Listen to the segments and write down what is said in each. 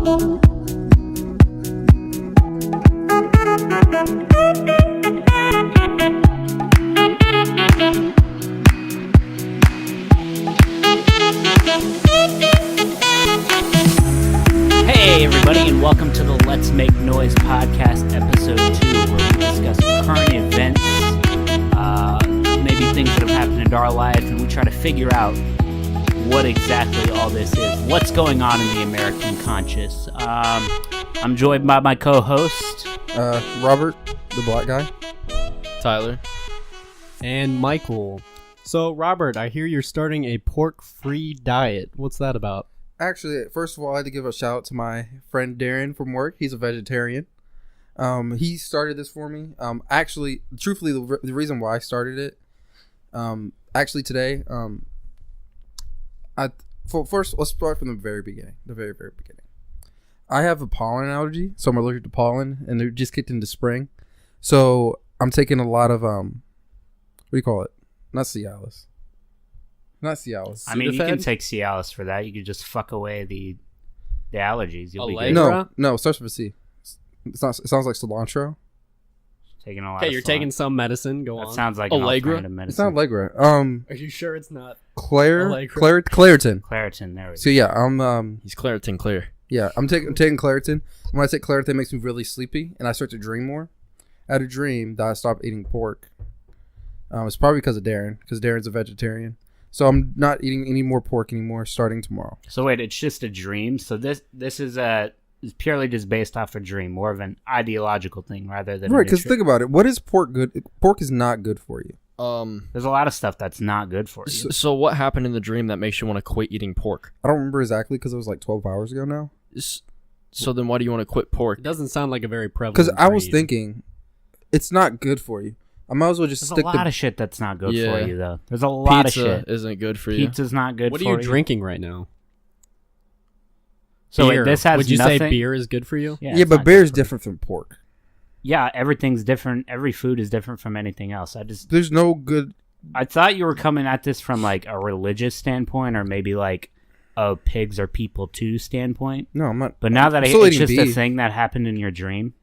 Hey everybody, and welcome to the Let's Make Noise podcast, episode 2, where we discuss current events, maybe things that have happened in our life, and we try to figure out what exactly all this is, what's going on in the American conscious. I'm joined by my co-host, Robert, the black guy. Tyler. And Michael. So, Robert, I hear you're starting a pork-free diet. What's that about? Actually, first of all, I had to give a shout out to my friend Darren from work. He's a vegetarian. He started this for me. Actually, truthfully, the reason why I started it, actually today, first, let's start from the very beginning. The very, very beginning. I have a pollen allergy, so I'm allergic to pollen, and they're just kicked into spring. So I'm taking a lot of, what do you call it? Not Cialis. Not Cialis. I mean, you can take Cialis for that. You could just fuck away the allergies. You'll be good. No, it starts with a C. It sounds like cilantro. Taking a lot. Okay, you're taking some medicine. Go on. That sounds like an alternative medicine. It's not Allegra. Are you sure it's not Claritin. Claritin. There we go. So yeah, He's Claritin clear. Yeah, I'm taking Claritin. When I take Claritin, it makes me really sleepy, and I start to dream more. I had a dream that I stopped eating pork. It's probably because of Darren, because Darren's a vegetarian. So I'm not eating any more pork anymore starting tomorrow. So wait, it's just a dream? So this is purely just based off a dream, more of an ideological thing rather than right. Because think about it, what is pork good? Pork is not good for you. There's a lot of stuff that's not good for you. So what happened in the dream that makes you want to quit eating pork? I don't remember exactly because it was like 12 hours ago now. So then why do you want to quit pork? It doesn't sound like a very prevalent. Because I was thinking, it's not good for you. I might as well just There's a lot of shit that's not good for you, though. There's a lot of shit. Pizza isn't good for you. Pizza's not good for you. What are you drinking right now? So beer. This has Would you nothing... say beer is good for you? Yeah, but beer is different from pork. Yeah, everything's different. Every food is different from anything else. There's no good... I thought you were coming at this from like a religious standpoint or maybe like a pigs are people too standpoint. No, I'm not. But now that it's just a thing that happened in your dream.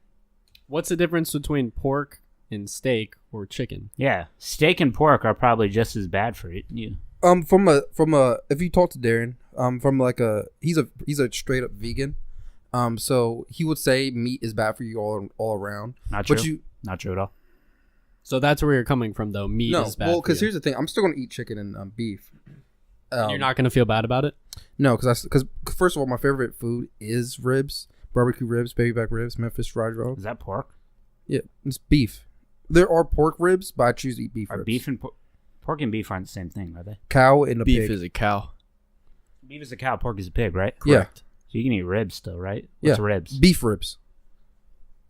What's the difference between pork and steak or chicken? Yeah, steak and pork are probably just as bad for you. From a if you talk to Darren, from like he's a straight up vegan. So he would say meat is bad for you all around. Not true. Not true at all. So that's where you're coming from, though. Meat is bad. Well, because here's the thing, I'm still gonna eat chicken and beef. You're not gonna feel bad about it? No, because first of all, my favorite food is ribs, barbecue ribs, baby back ribs, Memphis fried ribs. Is that pork? Yeah, it's beef. There are pork ribs, but I choose to eat beef ribs. Beef and pork and beef aren't the same thing, are they? Cow and a pig. Beef is a cow. Beef is a cow, pork is a pig, right? Correct. Yeah. So you can eat ribs still, right? What's ribs? Beef ribs.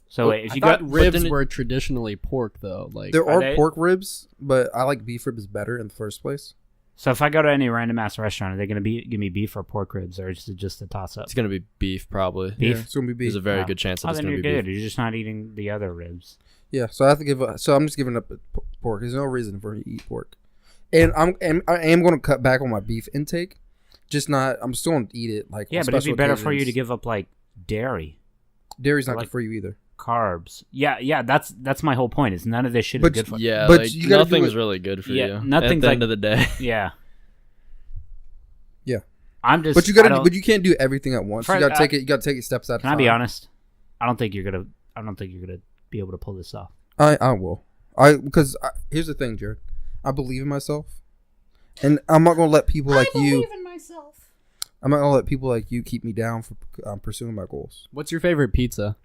So wait, if you got ribs were traditionally pork, though. Like there are pork ribs, but I like beef ribs better in the first place. So if I go to any random ass restaurant, are they going to give me beef or pork ribs, or is it just a toss up? It's going to be beef, probably. Beef? Yeah, it's going to be beef. There's a very good chance that it's going to be good. beef. You're just not eating the other ribs. Yeah, so I have to give up. So I'm just giving up pork. There's no reason for me to eat pork, and I am going to cut back on my beef intake. Just not. I'm still going to eat it. Like yeah, but it'd be better for you to give up like dairy. Dairy's not good for you either. Carbs. Yeah. That's my whole point. Is none of this shit is good for you. Yeah, but like, you nothing's really good for you. Nothing's at the end of the day. Yeah. Yeah. I'm just. But you can't do everything at once. You got to take it. You got to take it steps at a time. Can I be honest? I don't think you're gonna be able to pull this off. I will. Here's the thing, Jared. I believe in myself, and I'm not gonna let people like you. I believe in myself. I'm not gonna let people like you keep me down for pursuing my goals. What's your favorite pizza?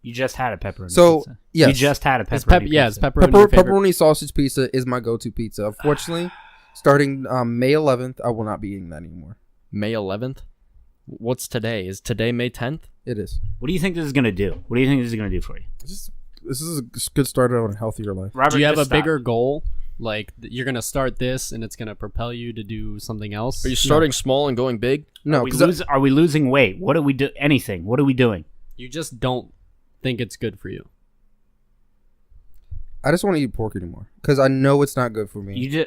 You just had a pepperoni pizza. Yes. You just had a pepperoni pizza. It's pepperoni. Pepperoni sausage pizza is my go-to pizza. Unfortunately, starting May 11th, I will not be eating that anymore. May 11th? What's today? Is today May 10th? It is. What do you think this is going to do? What do you think this is going to do for you? This is a good start on a healthier life. Robert, do you have a bigger goal? Like, you're going to start this and it's going to propel you to do something else? Are you starting small and going big? No. Are we losing weight? What do we do? Anything. What are we doing? You just don't think it's good for you. I just want to eat pork anymore because I know it's not good for me.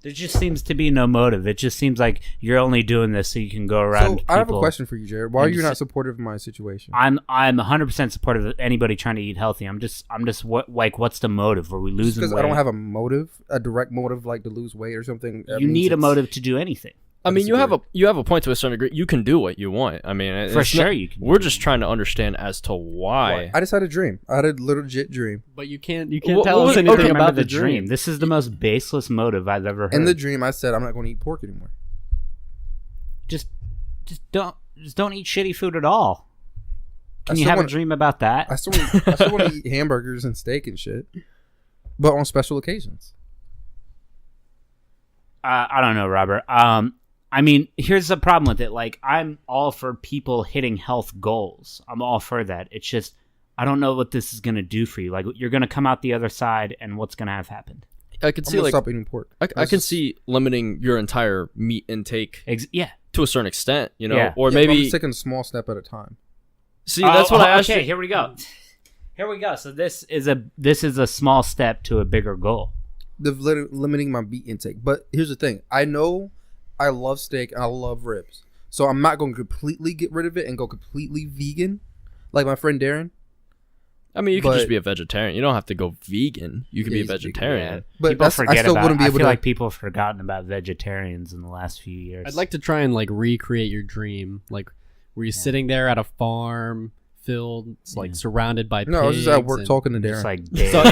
There just seems to be no motive. It just seems like you're only doing this so you can go around. So I have a question for you, Jared. Why are you not supportive of my situation? I'm 100% supportive of anybody trying to eat healthy. I'm just what's the motive? Are we losing weight? Because I don't have a motive, a direct motive, like to lose weight or something. You need a motive to do anything. I mean, you have a point to a certain degree. You can do what you want. I mean, For sure you can. We're just trying to understand as to why. I just had a dream. I had a legit dream. But you can't tell us anything Remember about the dream. This is the most baseless motive I've ever heard. In the dream, I said I'm not going to eat pork anymore. Just don't eat shitty food at all. Can you have a dream about that? I still want to eat hamburgers and steak and shit, but on special occasions. I don't know, Robert. I mean, here's the problem with it. Like, I'm all for people hitting health goals. I'm all for that. It's just, I don't know what this is going to do for you. Like, you're going to come out the other side, and what's going to have happened? I can see, like, stop eating pork. I can see limiting your entire meat intake. Yeah. To a certain extent, you know, Yeah. or Yeah, maybe I'm just taking a small step at a time. See, that's what I asked. Okay, you. here we go. Here we go. So this is a small step to a bigger goal. Limiting my meat intake. But here's the thing. I know I love steak and I love ribs. So I'm not going to completely get rid of it and go completely vegan like my friend Darren. I mean, you could just be a vegetarian. You don't have to go vegan. You could be a vegetarian. Yeah. But people forget about. I feel to, like people have forgotten about vegetarians in the last few years. I'd like to try and like recreate your dream, like were you sitting there at a farm filled, like surrounded by pigs. No, I was just at work talking to Darren. Like so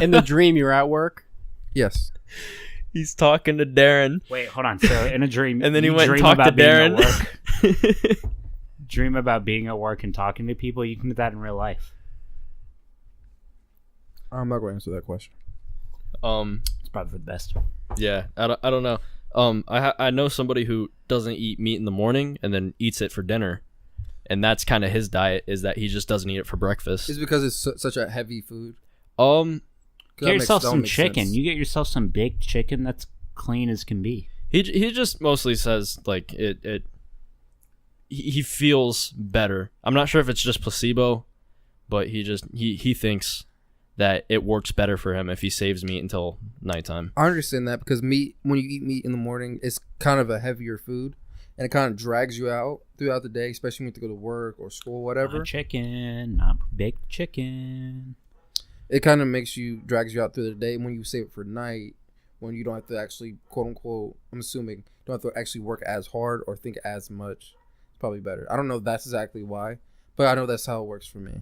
in the dream, you're at work. Yes. He's talking to Darren. Wait, hold on. So in a dream, and then he went and talked to Darren. Dream about being at work and talking to people. You can do that in real life. I'm not going to answer that question. It's probably for the best. Yeah, I don't know. I know somebody who doesn't eat meat in the morning and then eats it for dinner, and that's kind of his diet. Is that he just doesn't eat it for breakfast? It's because it's such a heavy food. Get yourself some chicken. Sense. You get yourself some baked chicken that's clean as can be. He just mostly says like he feels better. I'm not sure if it's just placebo, but he thinks that it works better for him if he saves meat until nighttime. I understand that because meat, when you eat meat in the morning, it's kind of a heavier food, and it kind of drags you out throughout the day, especially when you have to go to work or school, whatever. Not baked chicken. It kind of drags you out through the day. When you save it for night, when you don't have to actually, quote unquote, I'm assuming, don't have to actually work as hard or think as much, it's probably better. I don't know if that's exactly why, but I know that's how it works for me.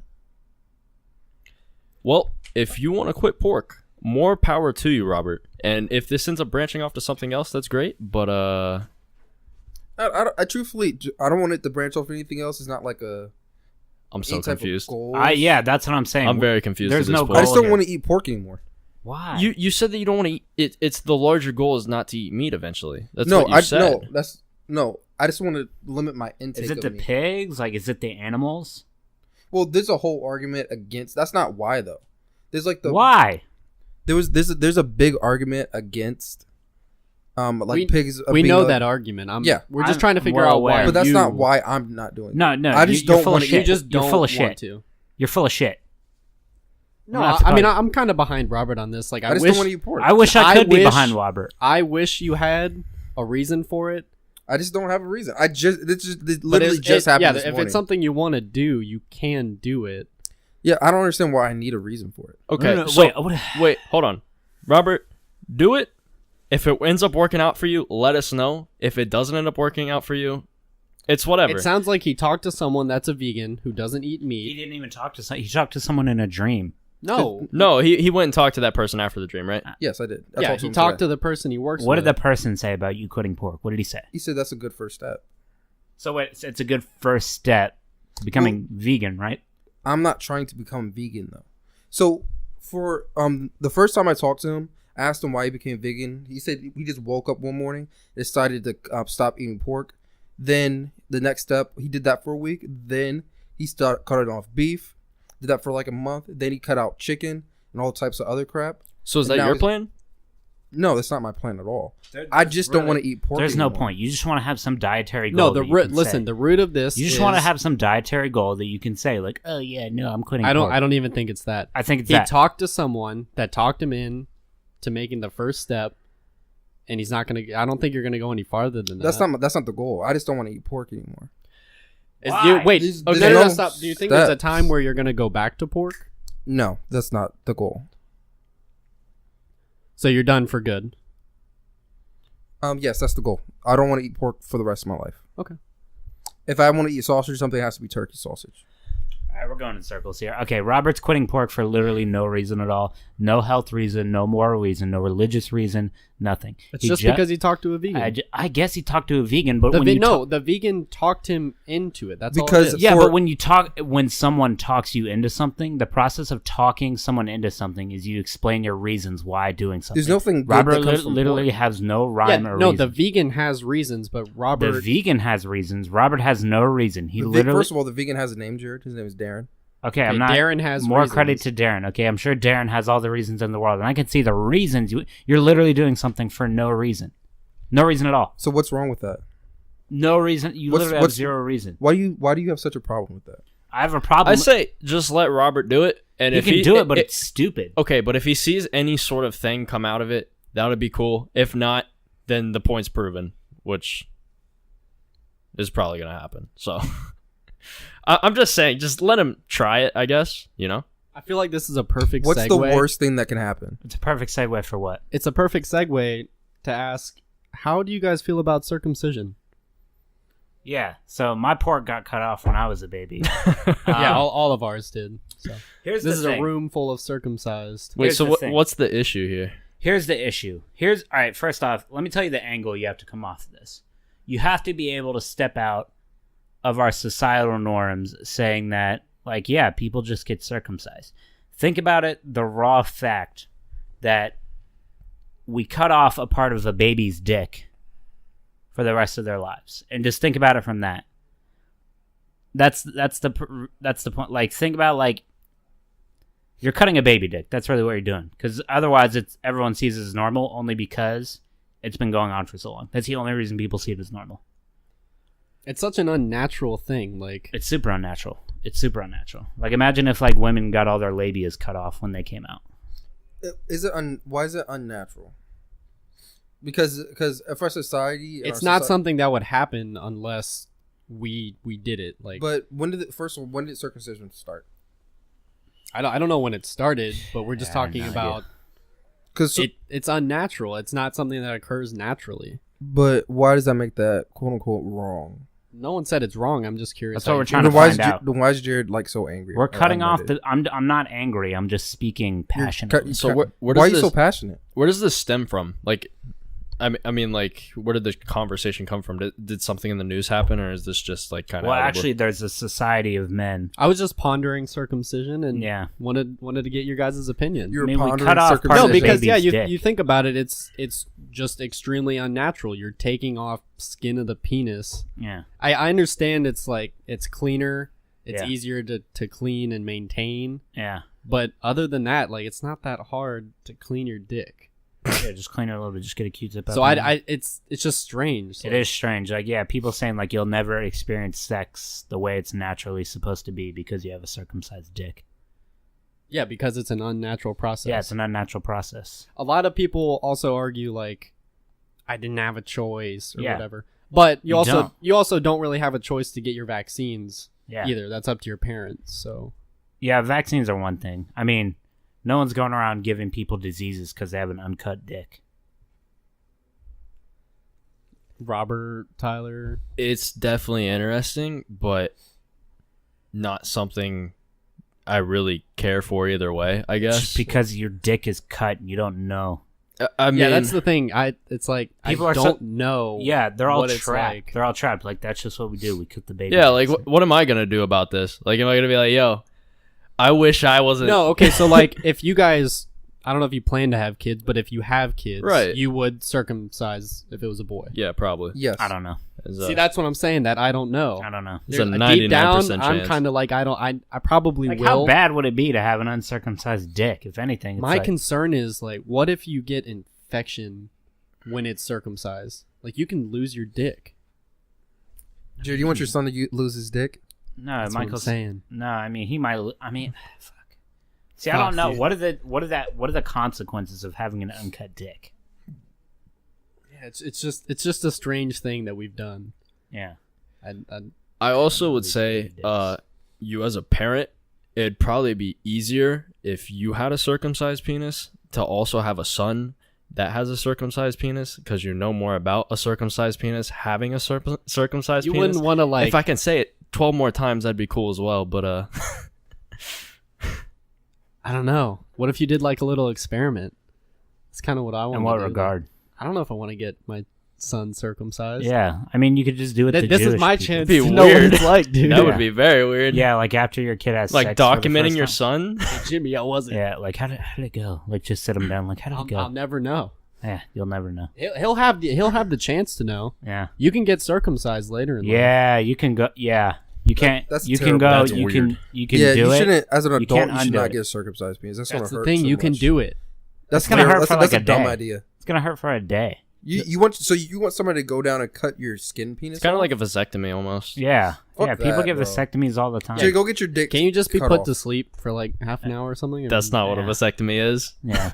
Well, if you want to quit pork, more power to you, Robert. And if this ends up branching off to something else, that's great. But I truthfully, I don't want it to branch off anything else. It's not like a. I'm so confused. Yeah, that's what I'm saying. I'm very confused. There's no goal. I just don't want to eat pork anymore. Why? You said that you don't want to eat it. It's the larger goal is not to eat meat eventually. That's no, what you said. I just want to limit my intake. Is it the meat. pigs? Like, is it the animals? Well, there's a whole argument against. That's not why though. There's like why there's a big argument against pigs. We know that argument. We're just trying to figure out why. But that's not why I'm not doing it. No. I just don't want to. You just don't. You're full of shit. You're full of shit. No, I mean I'm kind of behind Robert on this. Like I just don't want to eat pork. I wish I could be behind Robert. I wish you had a reason for it. I just don't have a reason. This literally just happened. Yeah, if it's something you want to do, you can do it. Yeah, I don't understand why I need a reason for it. Okay, no, so, wait, hold on. Robert, do it. If it ends up working out for you, let us know. If it doesn't end up working out for you, it's whatever. It sounds like he talked to someone that's a vegan who doesn't eat meat. He didn't even talk to someone. He talked to someone in a dream. No, he went and talked to that person after the dream, right? Yes, I did. He talked to the person he works with. What did the person say about you quitting pork? What did he say? He said that's a good first step. So it's a good first step to becoming vegan, right? I'm not trying to become vegan though. So for the first time I talked to him, I asked him why he became vegan. He said he just woke up one morning, decided to stop eating pork. Then the next step, he did that for a week. Then he started cutting off beef. Did that for like a month. Then he cut out chicken and all types of other crap. So is that your plan? No, that's not my plan at all. I just don't want to eat pork. There's anymore. no point. You just want to have some dietary goal. No, the root of this. You just want to have some dietary goal that you can say like, oh yeah, no, I'm quitting. I don't even think it's that. I think it's he talked to someone that talked him in to making the first step, and he's not gonna. I don't think you're gonna go any farther than that. That's not the goal. I just don't want to eat pork anymore. Wait. There's Okay, no stop. Do you think there's a time where you're gonna go back to pork? No, that's not the goal. So you're done for good. Yes, that's the goal. I don't want to eat pork for the rest of my life. Okay. If I want to eat sausage, something has to be turkey sausage. All right, we're going in circles here. Okay, Robert's quitting pork for literally no reason at all. No health reason, no moral reason, no religious reason, nothing. It's just because he talked to a vegan. I guess he talked to a vegan, but the vegan talked him into it. That's because all it is. Yeah, but when someone talks you into something, the process of talking someone into something is you explain your reasons why doing something. There's nothing good Robert that comes from literally pork. has no rhyme or reason. the vegan has reasons, but Robert... The vegan has reasons. Robert has no reason. First of all, the vegan has a name, Jared. His name is Darren. Okay, I'm not. Darren has more reasons. credit to Darren. Okay, I'm sure Darren has all the reasons in the world, and I can see the reasons. You're literally doing something for no reason, no reason at all. So what's wrong with that? No reason. You literally have zero reason. Why do you have such a problem with that? I have a problem. I say just let Robert do it, and he if can do it, but it's stupid. Okay, but if he sees any sort of thing come out of it, that would be cool. If not, then the point's proven, which is probably gonna happen. So. I'm just saying, just let him try it, I guess, you know? I feel like this is a perfect What's segue. the worst thing that can happen? It's a perfect segue for what? It's a perfect segue to ask, how do you guys feel about circumcision? Yeah, so my pork got cut off when I was a baby. Yeah, all of ours did. So. Here's This the is thing. a room full of circumcised. Wait, Here's so the thing. what's the issue here? Here's the issue. All right, first off, let me tell you the angle you have to come off of this. You have to be able to step out of our societal norms saying that, like, yeah, people just get circumcised. Think about it, the raw fact that we cut off a part of a baby's dick for the rest of their lives. And just think about it from that. That's the point. Like, think about, like, you're cutting a baby dick. That's really what you're doing. Because otherwise, everyone sees it as normal only because it's been going on for so long. That's the only reason people see it as normal. It's such an unnatural thing. Like, It's super unnatural. Like, imagine if, like, women got all their labias cut off when they came out. Why is it unnatural? Because if our society... it's not something that would happen unless we did it. Like, But when did circumcision start? I don't know when it started, but we're just Yeah, I have talking no about idea. Because it's unnatural. It's not something that occurs naturally. But why does that make that quote unquote wrong? No one said it's wrong. I'm just curious. That's what how we're you trying feel. to Then find out. Why is Jared like so angry? We're or cutting off unmotivated? I'm not angry. I'm just speaking passionately. So where why does are you this- so passionate? Where does this stem from? Like, I mean, like, where did the conversation come from? Did something in the news happen, or is this just like kind of? Well, actually, there's a society of men. I was just pondering circumcision and Yeah. wanted to get your guys' opinion. You're I mean, we pondering cut off part circumcision. of No, the because baby's you dick. think about it, it's just extremely unnatural. You're taking off skin of the penis. Yeah. I understand it's like it's cleaner, it's Yeah. easier to clean and maintain, Yeah. but other than that, like it's not that hard to clean your dick. Yeah, just clean it a little bit. Just get a Q-tip. So up in there. it's just strange. It is strange. Like, yeah, people saying like you'll never experience sex the way it's naturally supposed to be because you have a circumcised dick. Yeah, because it's an unnatural process. Yeah, it's an unnatural process. A lot of people also argue like I didn't have a choice or Yeah. whatever. But you don't. also don't really have a choice to get your vaccines Yeah. either. That's up to your parents. So Yeah, vaccines are one thing. I mean, no one's going around giving people diseases because they have an uncut dick. Robert, Tyler, It's definitely interesting, but not something I really care for either way. I guess Just because your dick is cut and you don't know. I mean, yeah, that's the thing. It's like People I are don't know. Yeah, they're all what it's trapped. like. They're all trapped. Like, that's just what we do. We cook the baby. yeah. Like, what am I gonna do about this? Like, am I gonna be like, yo, I wish I wasn't. No, okay, so like if you guys, I don't know if you plan to have kids, but if you have kids, Right. you would circumcise if it was a boy. Yeah, probably. Yes. I don't know. It's, See, that's what I'm saying. That I don't know. I don't know. It's a Deep 99% down, I'm chance. kind of like I probably Like, will. how bad would it be to have an uncircumcised dick? If anything, it's My like, concern is like, what if you get infection when it's circumcised? Like, you can lose your dick. Jared, you want your son to lose his dick? no, That's what I'm Michael's saying. No, I mean he might. I mean, fuck. See, I Fuck don't know. you. What are the consequences of having an uncut dick? Yeah, it's just a strange thing that we've done. Yeah. I also would say, you as a parent, it'd probably be easier if you had a circumcised penis to also have a son that has a circumcised penis, because you know more about a circumcised penis having a circumcised You penis. wouldn't want to like. If I can say it 12 more times, that'd be cool as well. But I don't know. What if you did like a little experiment? It's kind of what I want. In what regard? I don't know if I want to get my son circumcised. Yeah. I mean, you could just do it. This is my chance Be to know what weird. it's like, dude. that would be very weird. Yeah, like after your kid has Like sex for the documenting first your time. son. Jimmy, I wasn't. Yeah, like how did it go? Like just sit him down. Like how did it go? I'll never know. Yeah, you'll never know. He'll have the chance to know. Yeah. You can get circumcised later in life. Yeah, you can go. Yeah, you can't. That's you terrible. can go. That's you weird. can. You can Yeah, do you it. shouldn't. As an You adult, can't you should undo not it. get a circumcised penis. That's, That's gonna the hurt thing. so You can much. do it. That's gonna hurt that's, for that's like a a dumb day. idea. It's gonna hurt for a day. You want somebody to go down and cut your skin penis? It's kind of off? like a vasectomy almost. Yeah. Fuck Yeah. People that, get bro. vasectomies all the time. Jay, go get your dick. Can you just be cut put off. to sleep for like half an hour or something? That's not what a Yeah. vasectomy is. Yeah.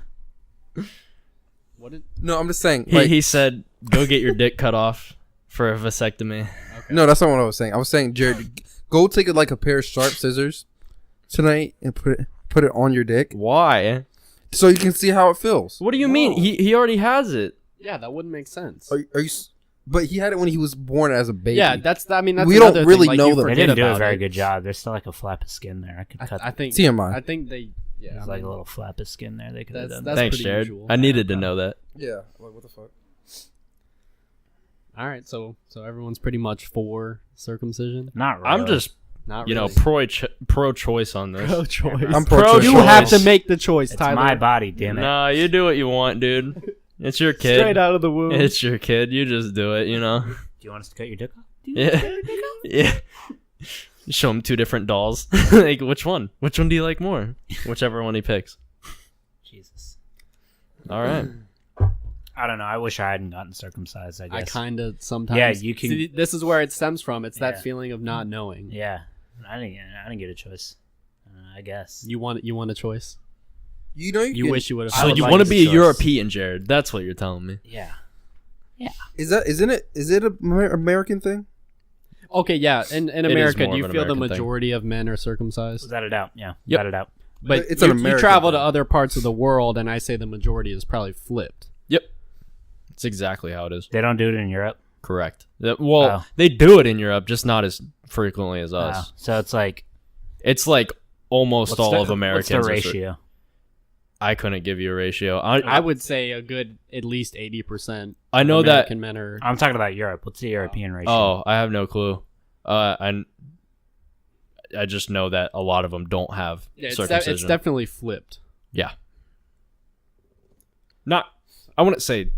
What did? No, I'm just saying. Like, He said, "Go get your dick cut off for a vasectomy." no, that's not what I was saying. I was saying, Jared, go take it like a pair of sharp scissors tonight and put it on your dick Why? so you can see how it feels. What do you mean? He already has it. Yeah, that wouldn't make sense. Are you? But he had it when he was born as a baby. Yeah, that's. I mean, that's We don't another really thing. Like, know you them. They forget didn't do a about very it. good job. There's still like a flap of skin there. I could cut. I think. TMI. I think they. Yeah, There's like a little flap of skin there. They could have done. That's Thanks, pretty Jared. usual. I needed to know that. Yeah. Like, what the fuck? All right, so everyone's pretty much for circumcision. Not really. I'm just, Not you know, really. pro-choice on this. Pro-choice. I'm pro-choice. You have to make the choice, It's Tyler. my body, damn it. Nah, you do what you want, dude. It's your kid. Straight out of the womb. It's your kid. You just do it, you know. Do you want us to cut your dick off? Yeah. Yeah. You show him two different dolls. Like, which one? Which one do you like more? Whichever one he picks. Jesus. All right. I don't know. I wish I hadn't gotten circumcised. I I guess. kind of sometimes. Yeah, you can- See, this is where it stems from. It's that Yeah. feeling of not knowing. Yeah. I didn't get a choice. I guess. You want a choice. You know You can- wish you would have. I So would you like want to the be a choice. European, Jared? That's what you're telling me. Yeah. Is it a American thing? Okay, yeah. In is America, more do you of an feel the American thing. majority of men are circumcised? Without a doubt. Yeah. Yep. Without a doubt. But It's an you American travel to thing. other parts of the world, and I say the majority is probably flipped. Yep. It's exactly how it is. They don't do it in Europe. Correct. Well, Oh. they do it in Europe, just not as frequently as us. Oh, so it's like It's like almost what's all the- of Americans. What's the are cir- ratio? I couldn't give you a ratio. I would say a good at least 80%. I know American men are. I'm talking about Europe. What's the European ratio? Oh, I have no clue. I just know that a lot of them don't have Yeah, it's circumcision. definitely flipped. Yeah. Not. I wouldn't say.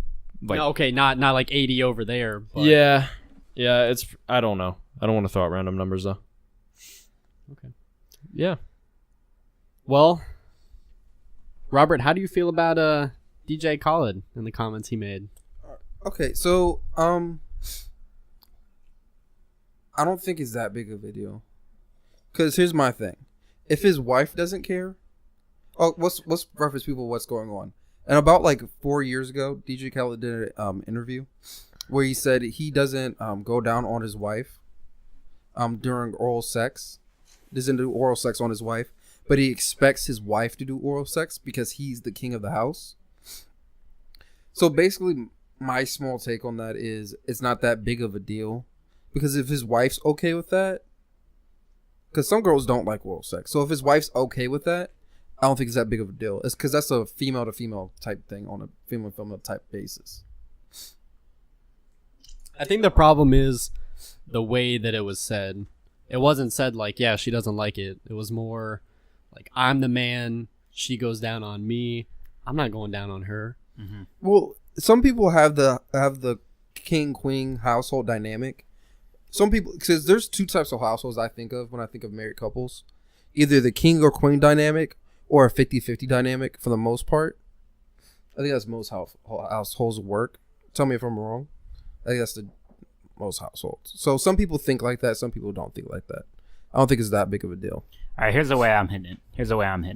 Like. No, okay, not like 80 over there. But Yeah. Yeah. It's. I don't know. I don't want to throw out random numbers though. Okay. Yeah. Well, Robert, how do you feel about DJ Khaled and the comments he made? Okay, so I don't think it's that big of a deal. Cause here's my thing: if his wife doesn't care, let's reference people what's going on. And about like 4 years ago, DJ Khaled did an interview where he said he doesn't go down on his wife during oral sex. Doesn't do oral sex on his wife, but he expects his wife to do oral sex because he's the king of the house. So basically, my small take on that is it's not that big of a deal, because if his wife's okay with that, because some girls don't like oral sex, so if his wife's okay with that, I don't think it's that big of a deal. It's because that's a female to female type thing on a female to female type basis. I think the problem is the way that it was said. It wasn't said like, yeah, she doesn't like it. It was more like, I'm the man, she goes down on me. I'm not going down on her. Mm-hmm. Well, some people have the king queen household dynamic. Some people, because there's two types of households I think of when I think of married couples, either the king or queen dynamic or a 50-50 dynamic for the most part. I think that's most households work. Tell me if I'm wrong. I think that's the most households. So some people think like that. Some people don't think like that. I don't think it's that big of a deal. All right, here's the way I'm hitting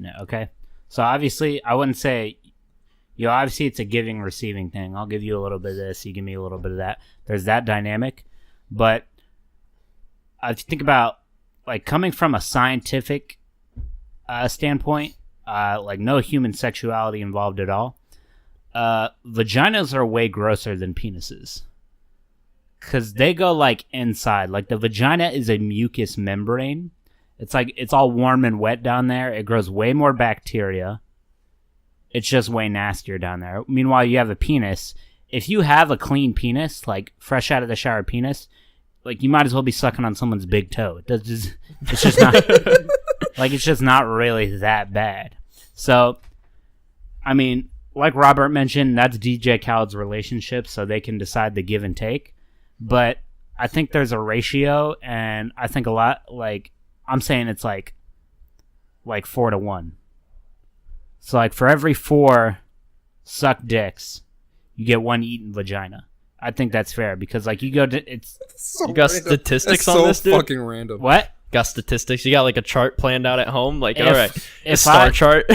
it. Okay. So obviously, I wouldn't say obviously it's a giving receiving thing. I'll give you a little bit of this, you give me a little bit of that. There's that dynamic. But if you think about like coming from a scientific standpoint, like no human sexuality involved at all, vaginas are way grosser than penises. Because they go like inside. Like the vagina is a mucous membrane. It's like it's all warm and wet down there. It grows way more bacteria. It's just way nastier down there. Meanwhile, you have a penis. If you have a clean penis, like fresh out of the shower penis, like you might as well be sucking on someone's big toe. It's just not like it's just not really that bad. So, I mean, like Robert mentioned, that's DJ Khaled's relationship, so they can decide the give and take. But I think there's a ratio, and I think a lot, like, I'm saying it's like 4-1. So, like, for every 4 sucked dicks, you get 1 eaten vagina. I think that's fair, because, like, you go to, it's... So you got random. statistics That's on so this, dude? fucking random. What? Got statistics? You got, like, a chart planned out at home? Like, all right, a if star I- chart?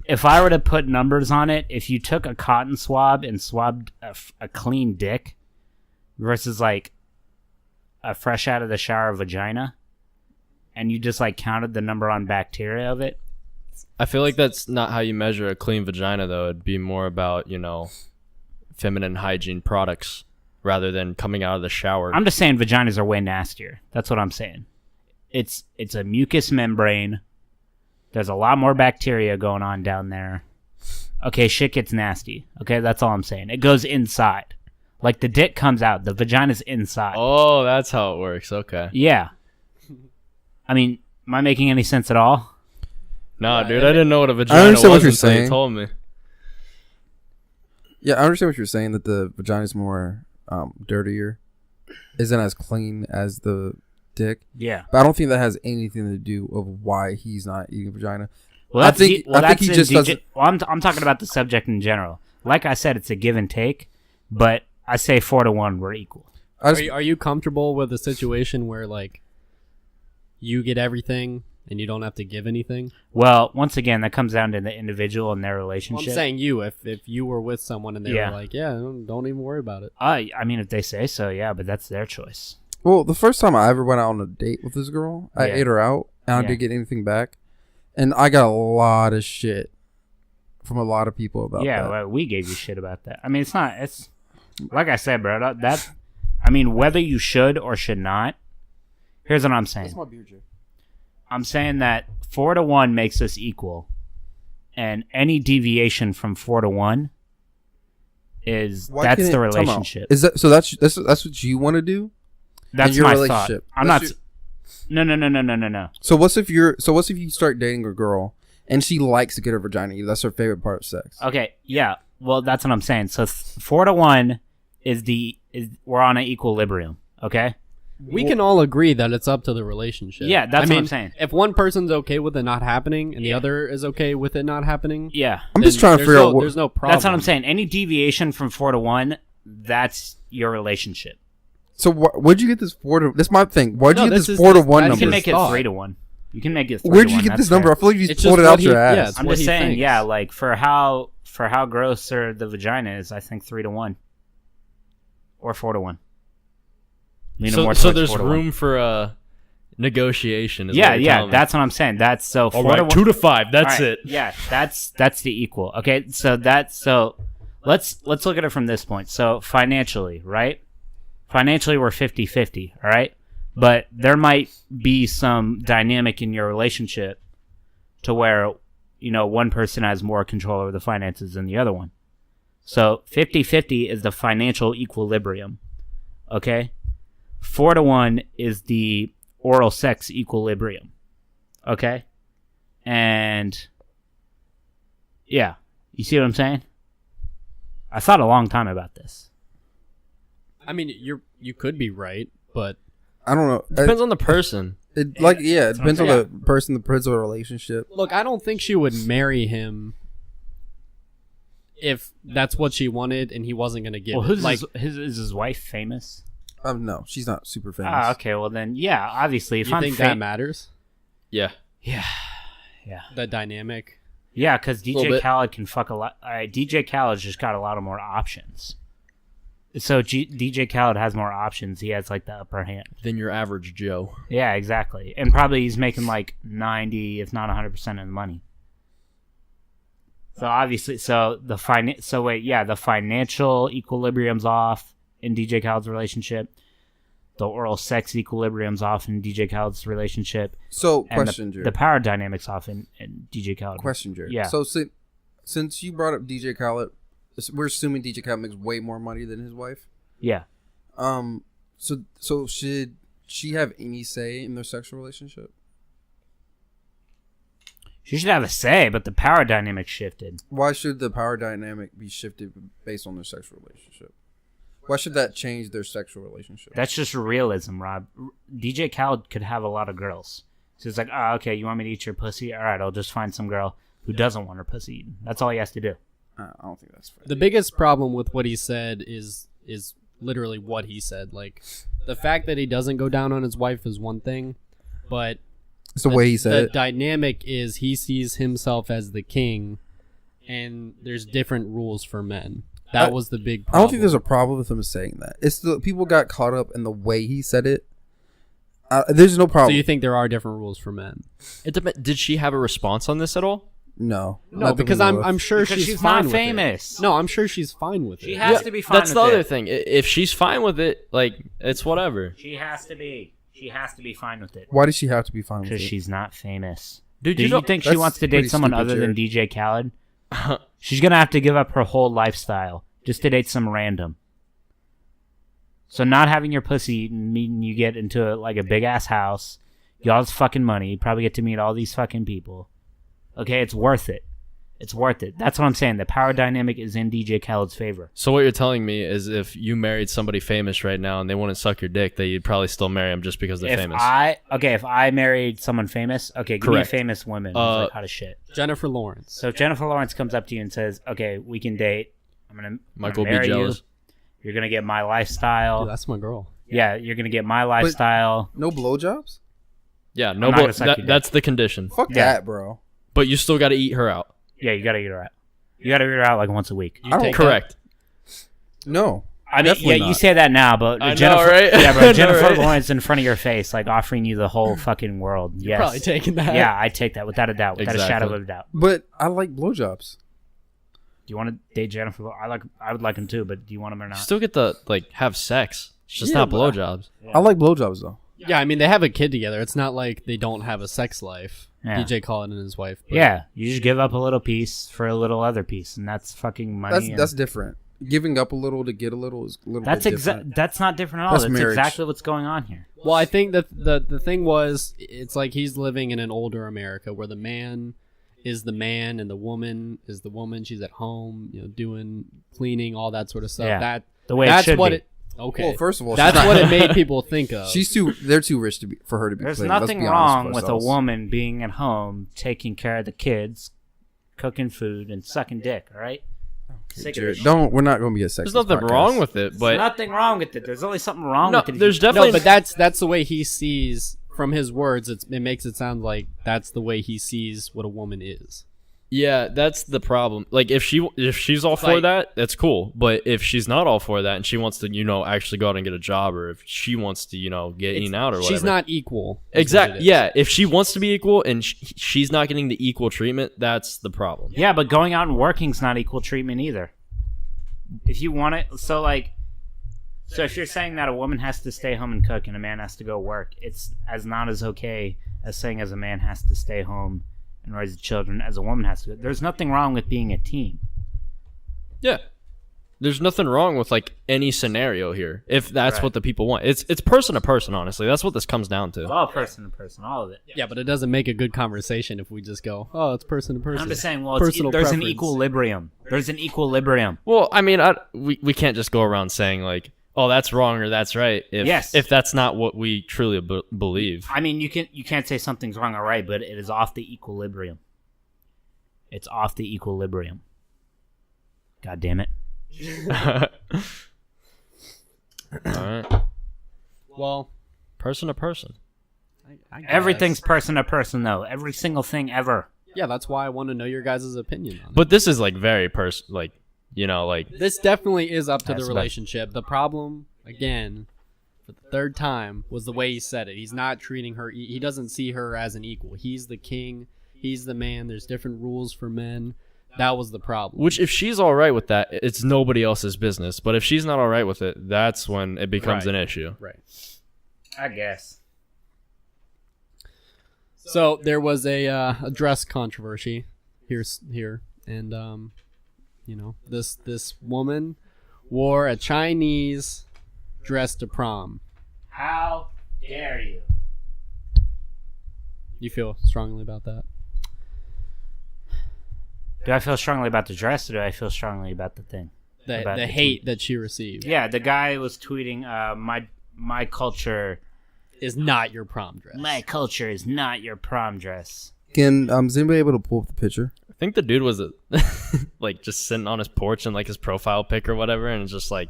If I were to put numbers on it, if you took a cotton swab and swabbed a clean dick versus, like, a fresh out of the shower vagina, and you just, like, counted the number on bacteria of it, I feel like that's not how you measure a clean vagina, though. It'd be more about, feminine hygiene products rather than coming out of the shower. I'm just saying vaginas are way nastier. That's what I'm saying. It's a mucous membrane. There's a lot more bacteria going on down there. Okay, shit gets nasty. Okay, that's all I'm saying. It goes inside. Like the dick comes out, the vagina's inside. Oh, that's how it works. Okay. Yeah. I mean, am I making any sense at all? Nah, dude, I didn't know what a vagina understand what was you're until you saying. told me. Yeah, I understand what you're saying, that the vagina's more dirtier. Isn't as clean as the dick. Yeah. But I don't think that has anything to do of why he's not eating vagina. Well, I that's think he in just doesn't. Well, I'm talking about the subject in general. Like I said, it's a give and take, but I say 4-1, we're equal. Are you comfortable with a situation where like you get everything and you don't have to give anything? Well, once again, that comes down to the individual and their Well, relationship. I'm saying you, if you were with someone and they Yeah. were like, yeah, don't even worry about it. I mean, if they say so, yeah, but that's their choice. Well, the first time I ever went out on a date with this girl, I Yeah. ate her out, and I Yeah. didn't get anything back, and I got a lot of shit from a lot of people about Yeah, that. well, we gave you shit about that. I mean, it's like I said, bro. I mean, whether you should or should not. Here's what I'm saying. my beer, Jay. I'm saying that 4-1 makes us equal, and any deviation from 4-1 is Why that's can't the it- time out. relationship. Is that so? That's what you want to do? That's your my relationship. thought. I'm That's not. No. So what's if you start dating a girl and she likes to get her vagina eaten? That's her favorite part of sex. Okay, yeah. Well, that's what I'm saying. So 4-1 is we're on an equilibrium. Okay. We can all agree that it's up to the relationship. Yeah, that's I what mean, I'm saying. If one person's okay with it not happening and the Yeah. other is okay with it not happening, Yeah. I'm just then trying to figure out. there's no problem. That's what I'm saying. Any deviation from 4-1, that's your relationship. So where'd you get this 4-? This is my thing. Where'd No, you get this this is 4-1 this- number? You That's can make it thought. 3-1. You can make it 3-1. Where'd you get this that's number? fair. I feel like you It's just just pulled it what out your he- ass. yeah, I'm what just he saying, thinks. yeah, like for how gross the vagina is, I think 3-1 or 4-1. Leaning more So towards there's 4-1. room for negotiation. Is Yeah, what you're yeah, telling me. that's what I'm saying. That's so All 4-1. right, 2-5. That's All right, it. Yeah, that's the equal. Okay, so let's look at it from this point. So financially, right? Financially, we're 50-50, all right? But there might be some dynamic in your relationship to where, one person has more control over the finances than the other one. So 50-50 is the financial equilibrium, okay? 4-1 is the oral sex equilibrium, okay? And yeah, you see what I'm saying? I thought a long time about this. I mean, you could be right, but I don't know. Depends on the person. It That's what depends I'm on the person, the principal relationship. look, I don't think she would marry him if that's what she wanted and he wasn't going to give Well, it. Like, is his wife famous? No, she's not super famous. Ah, okay. Well, then, yeah. Obviously, if you I'm think that matters? Yeah. yeah, The dynamic? Yeah, because Little DJ bit. Khaled can fuck a lot. DJ Khaled's just got a lot of more options. So DJ Khaled has more options. He has like the upper hand. Than your average Joe. Yeah, exactly. And probably he's making like 90, if not 100% of the money. So obviously, the financial equilibrium's off in DJ Khaled's relationship. The oral sex equilibrium's off in DJ Khaled's relationship. So, And question, Jared. the power dynamics off in DJ Khaled. Question, Jared. Yeah. So, since you brought up DJ Khaled, we're assuming DJ Khaled makes way more money than his wife. Yeah. So should she have any say in their sexual relationship? She should have a say, but the power dynamic shifted. Why should the power dynamic be shifted based on their sexual relationship? Why should that change their sexual relationship? That's just realism, Rob. DJ Khaled could have a lot of girls. So it's like, oh, okay, you want me to eat your pussy? All right, I'll just find some girl who doesn't want her pussy eaten. That's all he has to do. I don't think that's fair. The biggest problem with what he said is literally what he said. Like, the fact that he doesn't go down on his wife is one thing, but It's the way he said the it. dynamic is he sees himself as the king, and there's different rules for men. That was the big I problem. don't think there's a problem with him saying that. It's the people got caught up in the way he said it. There's no problem. So you think there are different rules for men? Did she have a response on this at all? No, No, not that we because know of. I'm sure Because she's not fine with famous. it. No, I'm sure she's fine with She it. has to be fine That's with the other it. thing. If she's fine with it, like, it's whatever. She has to be. She has to be fine with it. Why does she have to be fine with Because it? she's not famous. Dude, Do you you don't- think she That's wants to pretty date someone stupid, other than DJ Khaled? She's going to have to give up her whole lifestyle just to date some random. So not having your pussy eaten, meaning you get into like a big-ass house, you all this fucking money, you probably get to meet all these fucking people. Okay, it's worth it. It's worth it. That's what I'm saying. The power dynamic is in DJ Khaled's favor. So what you're telling me is if you married somebody famous right now and they wouldn't suck your dick, that you'd probably still marry them just because they're famous. If I married someone famous, okay, give Correct. me a famous woman who's like hot as shit. Jennifer Lawrence. So if Jennifer Lawrence comes up to you and says, "Okay, we can date. Michael marry be jealous. you. You're gonna get my lifestyle. Dude, that's my girl. Yeah, you're gonna get my lifestyle." No blowjobs? Yeah, not gonna suck your dick. that's the condition. Fuck Yeah. that, bro. But you still got to eat her out. Yeah, you gotta eat her out. You gotta eat her out like once a week. I don't take Correct. No. I mean, Definitely yeah, not. you say that now, but I know, Jennifer, right? yeah, I bro, know, Jennifer right? Lawrence in front of your face, like offering you the whole fucking world. You're Yes, probably taking that. yeah, I take that without a doubt, without a shadow Exactly. of a doubt. But I like blowjobs. Do you want to date Jennifer? I would like him too, but do you want him or You not? still get to like have sex. It's just Yeah, not but- blowjobs. I like blowjobs, though. Yeah, I mean, they have a kid together. It's not like they don't have a sex life. Yeah. DJ Khaled and his wife. but- Yeah, you just give up a little piece for a little other piece, and that's fucking money. That's different. Giving up a little to get a little is a little That's bit different. That's not different at all. That's That's marriage. exactly what's going on here. Well, I think that the thing was, it's like he's living in an older America where the man is the man and the woman is the woman. She's at home, doing cleaning, all that sort of stuff. Yeah. The way it That's should what be. it. Okay. Well, first of all, that's she's not- what it made people think of. They're too rich for her to be. There's clean. Let's nothing be honest wrong with a ourselves. woman being at home, taking care of the kids, cooking food, and sucking dick. All right. Sick of Jared, this we're not going to be a sexist. There's nothing podcast. wrong with it, There's but nothing wrong with it. There's only something wrong no, with it. there's definitely no, but that's the way he sees. From his words, it makes it sound like that's the way he sees what a woman is. yeah, that's the problem. Like if she's all for Like- that, that's cool. But if she's not all for that and she wants to, actually go out and get a job, or if she wants to, get eaten out or whatever, She's not equal. is what exactly. it is. Yeah, if she wants to be equal and she's not getting the equal treatment, that's the problem. Yeah, but going out and working's not equal treatment either. If you want it, so if you're saying that a woman has to stay home and cook and a man has to go work, it's not as okay as saying as a man has to stay home and raise the children as a woman has to. There's nothing wrong with being a team. Yeah. There's nothing wrong with like any scenario here if that's Right. what the people want. It's person to person, honestly. That's what this comes down It's to. all person to person, all of it. Yeah, but it doesn't make a good conversation if we just go, "Oh, it's person to person." I'm just saying, well, Personal there's an preference. equilibrium. There's an equilibrium. Well, I mean, we can't just go around saying like, "Oh, that's wrong" or "That's right." If that's not what we truly believe. I mean, you can't say something's wrong or right, but it is off the equilibrium. It's off the equilibrium. God damn it. All right. Well, Person to person. I guess. Everything's person to person, though. Every single thing ever. Yeah, that's why I want to know your guys' opinion on it. But this is like very like This definitely is up to That's the relationship. The problem, again, for the third time, was the way he said it. He's not treating her. He doesn't see her as an equal. He's the king. He's the man. There's different rules for men. That was the problem. which if she's all right with that, it's nobody else's business. But if she's not all right with it, that's when it becomes Right. an issue. Right. I guess. So there was a dress controversy here, and this woman wore a Chinese dress to prom. How dare you? You feel strongly about that? Do I feel strongly about the dress, or do I feel strongly about the thing? About The the hate that she received Yeah, the guy was tweeting, my culture not your prom dress. My culture is not your prom dress. Is anybody able to pull up the picture? I think the dude was like just sitting on his porch and like his profile pic or whatever, and it's just like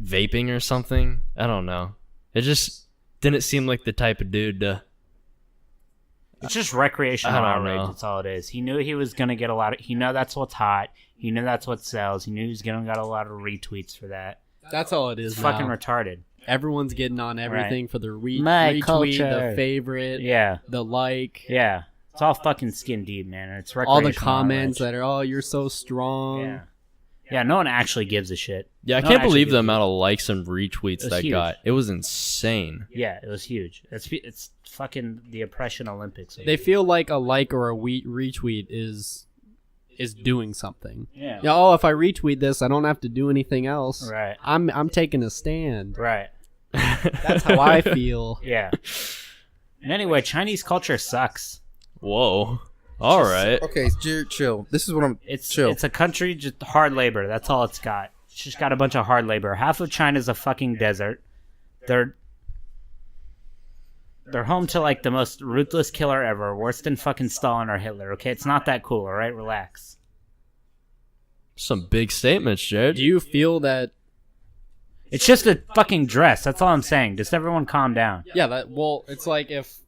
vaping or something. I don't know. It just didn't seem like the type of dude to. It's just recreational I don't outrage. know. That's all it is. He knew he was gonna get a lot of. He knew that's what's hot. He knew that's what sells. He knew he was gonna get a lot of retweets for that. That's all it is. It's now. fucking retarded. Everyone's getting on everything for the My retweet, culture. the favorite, Yeah, the like, yeah. It's all fucking skin deep, man. It's all the recreational comments outrage. that are, "Oh, you're so strong." Yeah, yeah. No one actually gives a shit. Yeah, I No can't one actually believe the gives a- amount of likes and retweets was that huge. got. It was insane. Yeah, it was huge. It's fucking the oppression Olympics. They feel like a like or a retweet is doing something. Yeah. Yeah. Oh, if I retweet this, I don't have to do anything else. Right. I'm taking a stand. Right. That's how I feel. Yeah. And anyway, Chinese culture sucks. Whoa. All right. Okay, Jared, chill. This is what I'm. It's chill. it's a country just hard labor. That's all it's got. It's just got a bunch of hard labor. Half of China's a fucking desert. They're home to like the most ruthless killer ever, worse than fucking Stalin or Hitler. Okay, it's not that cool. All right, relax. Some big statements, Jared. Do you feel that? It's just a fucking dress. That's all I'm saying. Just everyone calm down. Yeah. It's like if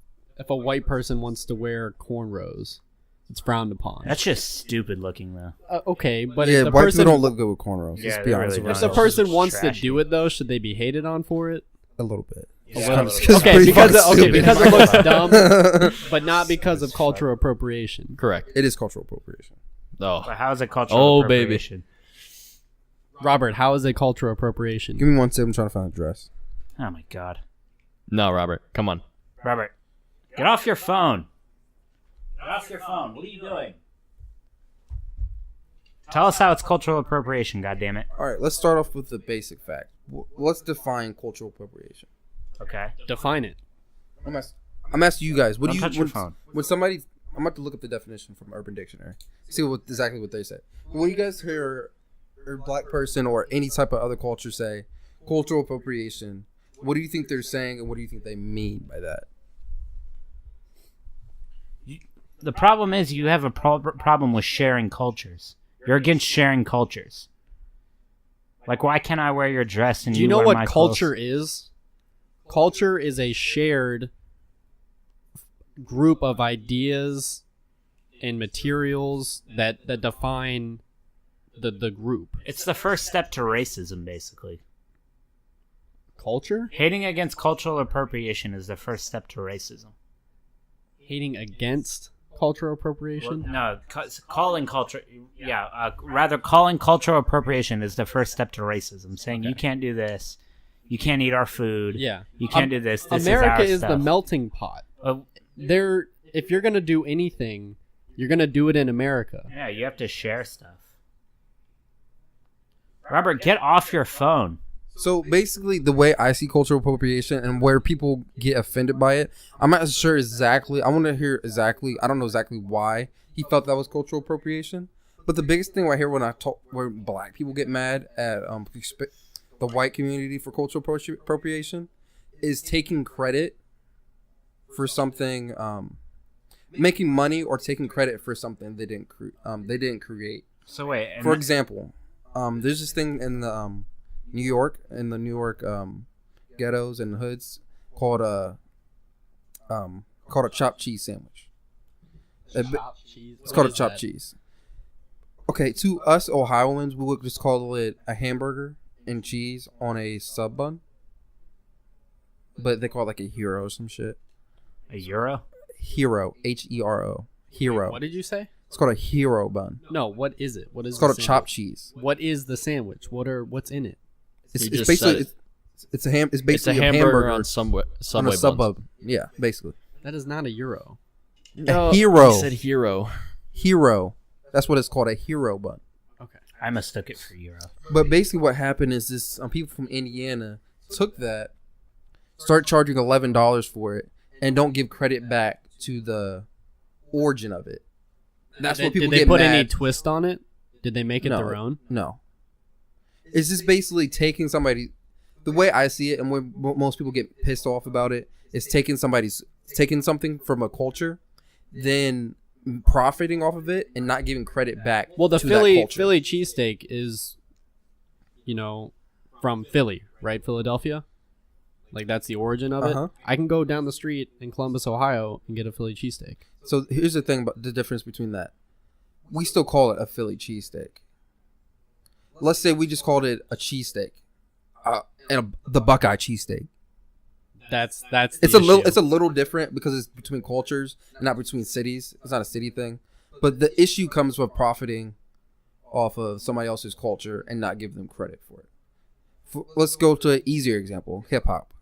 a white person wants to wear cornrows, it's frowned upon. That's just stupid looking though. Okay, but yeah, if the white person people don't look good with cornrows. Yeah, Let's be they honest really with if don't. the ourselves. person wants to Trashy. do it though, should they be hated on for it? A little bit. Yeah, Okay, because it looks dumb, but not because of cultural appropriation. Correct. It is cultural appropriation. Oh. But how is it cultural Oh, baby. appropriation? Robert, how is it cultural appropriation? Give me 1 second. I'm trying to find a dress. Oh my god. No, Robert. Come on. Robert, get off your phone. Get off your phone. What are you doing? Tell us how it's cultural appropriation, goddammit. All right, let's start off with the basic fact. Let's define cultural appropriation. Okay. Define it. I'm asking you guys. What Don't do you touch your when, phone. when somebody? I'm about to look up the definition from Urban Dictionary. See exactly what they say. When you guys hear a black person or any type of other culture say cultural appropriation, what do you think they're saying, and what do you think they mean by that? The problem is you have a problem with sharing cultures. You're against sharing cultures. Like, why can't I wear your dress and Do you know wear what my culture clothes? is? Culture is a shared group of ideas and materials that define the group. It's the first step to racism, basically. Culture? Hating against cultural appropriation is the first step to racism. Hating against cultural appropriation? No, calling culture... Yeah, rather, calling cultural appropriation is the first step to racism. Saying, you can't do this. You can't eat our food. Yeah. You can't do this. This America is is our the stuff. melting pot. If you're going to do anything, you're going to do it in America. Yeah, you have to share stuff. Robert, get off your phone. So basically, the way I see cultural appropriation and where people get offended by it, I'm not sure exactly. I want to hear exactly. I don't know exactly why he felt that was cultural appropriation. But the biggest thing right here when where black people get mad at the white community for cultural appropriation is taking credit for something, making money or taking credit for something they didn't create. So wait. For example, there's this thing in the New York ghettos and hoods called a chopped cheese sandwich. Chopped cheese. It's What called a is chopped that? cheese. Okay, to us Ohioans, we would just call it a hamburger and cheese on a sub bun. But they call it like a hero or some shit. A euro? Hero, Hero, hero. What did you say? It's called a hero bun. No, what is it? What is It's called a the chopped sandwich? cheese. What is the sandwich? What's in it? It's You just basically said it's a ham. It's It's a basically hamburger on Subway on a sub buns. bun. Yeah, basically. That is not a euro. A hero. He said hero. Hero. That's what it's called, a hero bun. Okay. I mistook it for euro. But basically, what happened is this: people from Indiana took that, start charging $11 for it, and don't give credit back to the origin of it. That's what people Did they get put mad. any twist on it? Did they make it No. their own? No, it's just basically taking somebody. The way I see it, and when most people get pissed off about it, is taking something from a culture, then profiting off of it and not giving credit back. Well, the to that Philly culture. cheesesteak is, from Philly, right? Philadelphia. Like that's the origin of Uh-huh. it. I can go down the street in Columbus, Ohio, and get a Philly cheesesteak. So here's the thing about the difference between that. We still call it a Philly cheesesteak. Let's say we just called it a cheesesteak, the Buckeye cheesesteak. That's It's a little different because it's between cultures, not between cities. It's not a city thing, but the issue comes with profiting off of somebody else's culture and not give them credit for it. Let's go to an easier example: hip hop.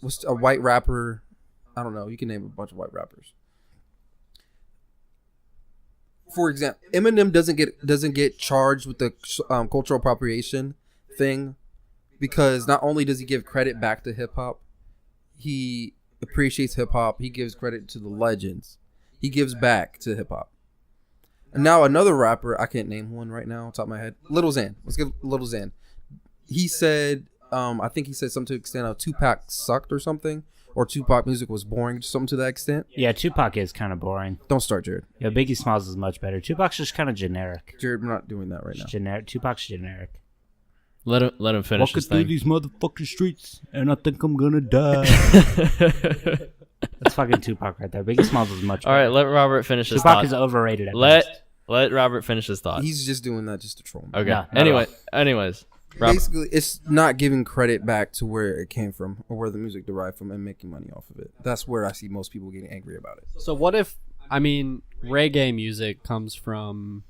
What's a white rapper? I don't know. You can name a bunch of white rappers. For example, Eminem doesn't get charged with the cultural appropriation thing because not only does he give credit back to hip hop, he appreciates hip hop. He gives credit to the legends. He gives back to hip hop. And now another rapper, I can't name one right now on top of my head. Lil Xan. Let's give Lil Xan. He said, I think he said something to the extent of Tupac sucked or something, or Tupac music was boring, something to that extent. Yeah, Tupac is kind of boring. Don't start, Jared. Yeah, Biggie Smalls is much better. Tupac's just kind of generic. Jared, we're not doing that right now. Generic. Tupac's generic. Let him finish his thing. these motherfucking streets, and I think I'm gonna die. That's fucking Tupac right there. Biggie Smalls is much better. All right, let Robert finish his Tupac thought. is overrated at best. Let Robert finish his thought. He's just doing that just to troll me. Okay. No, not Anyways, Robert. Basically, it's not giving credit back to where it came from or where the music derived from and making money off of it. That's where I see most people getting angry about it. So what if, reggae music comes from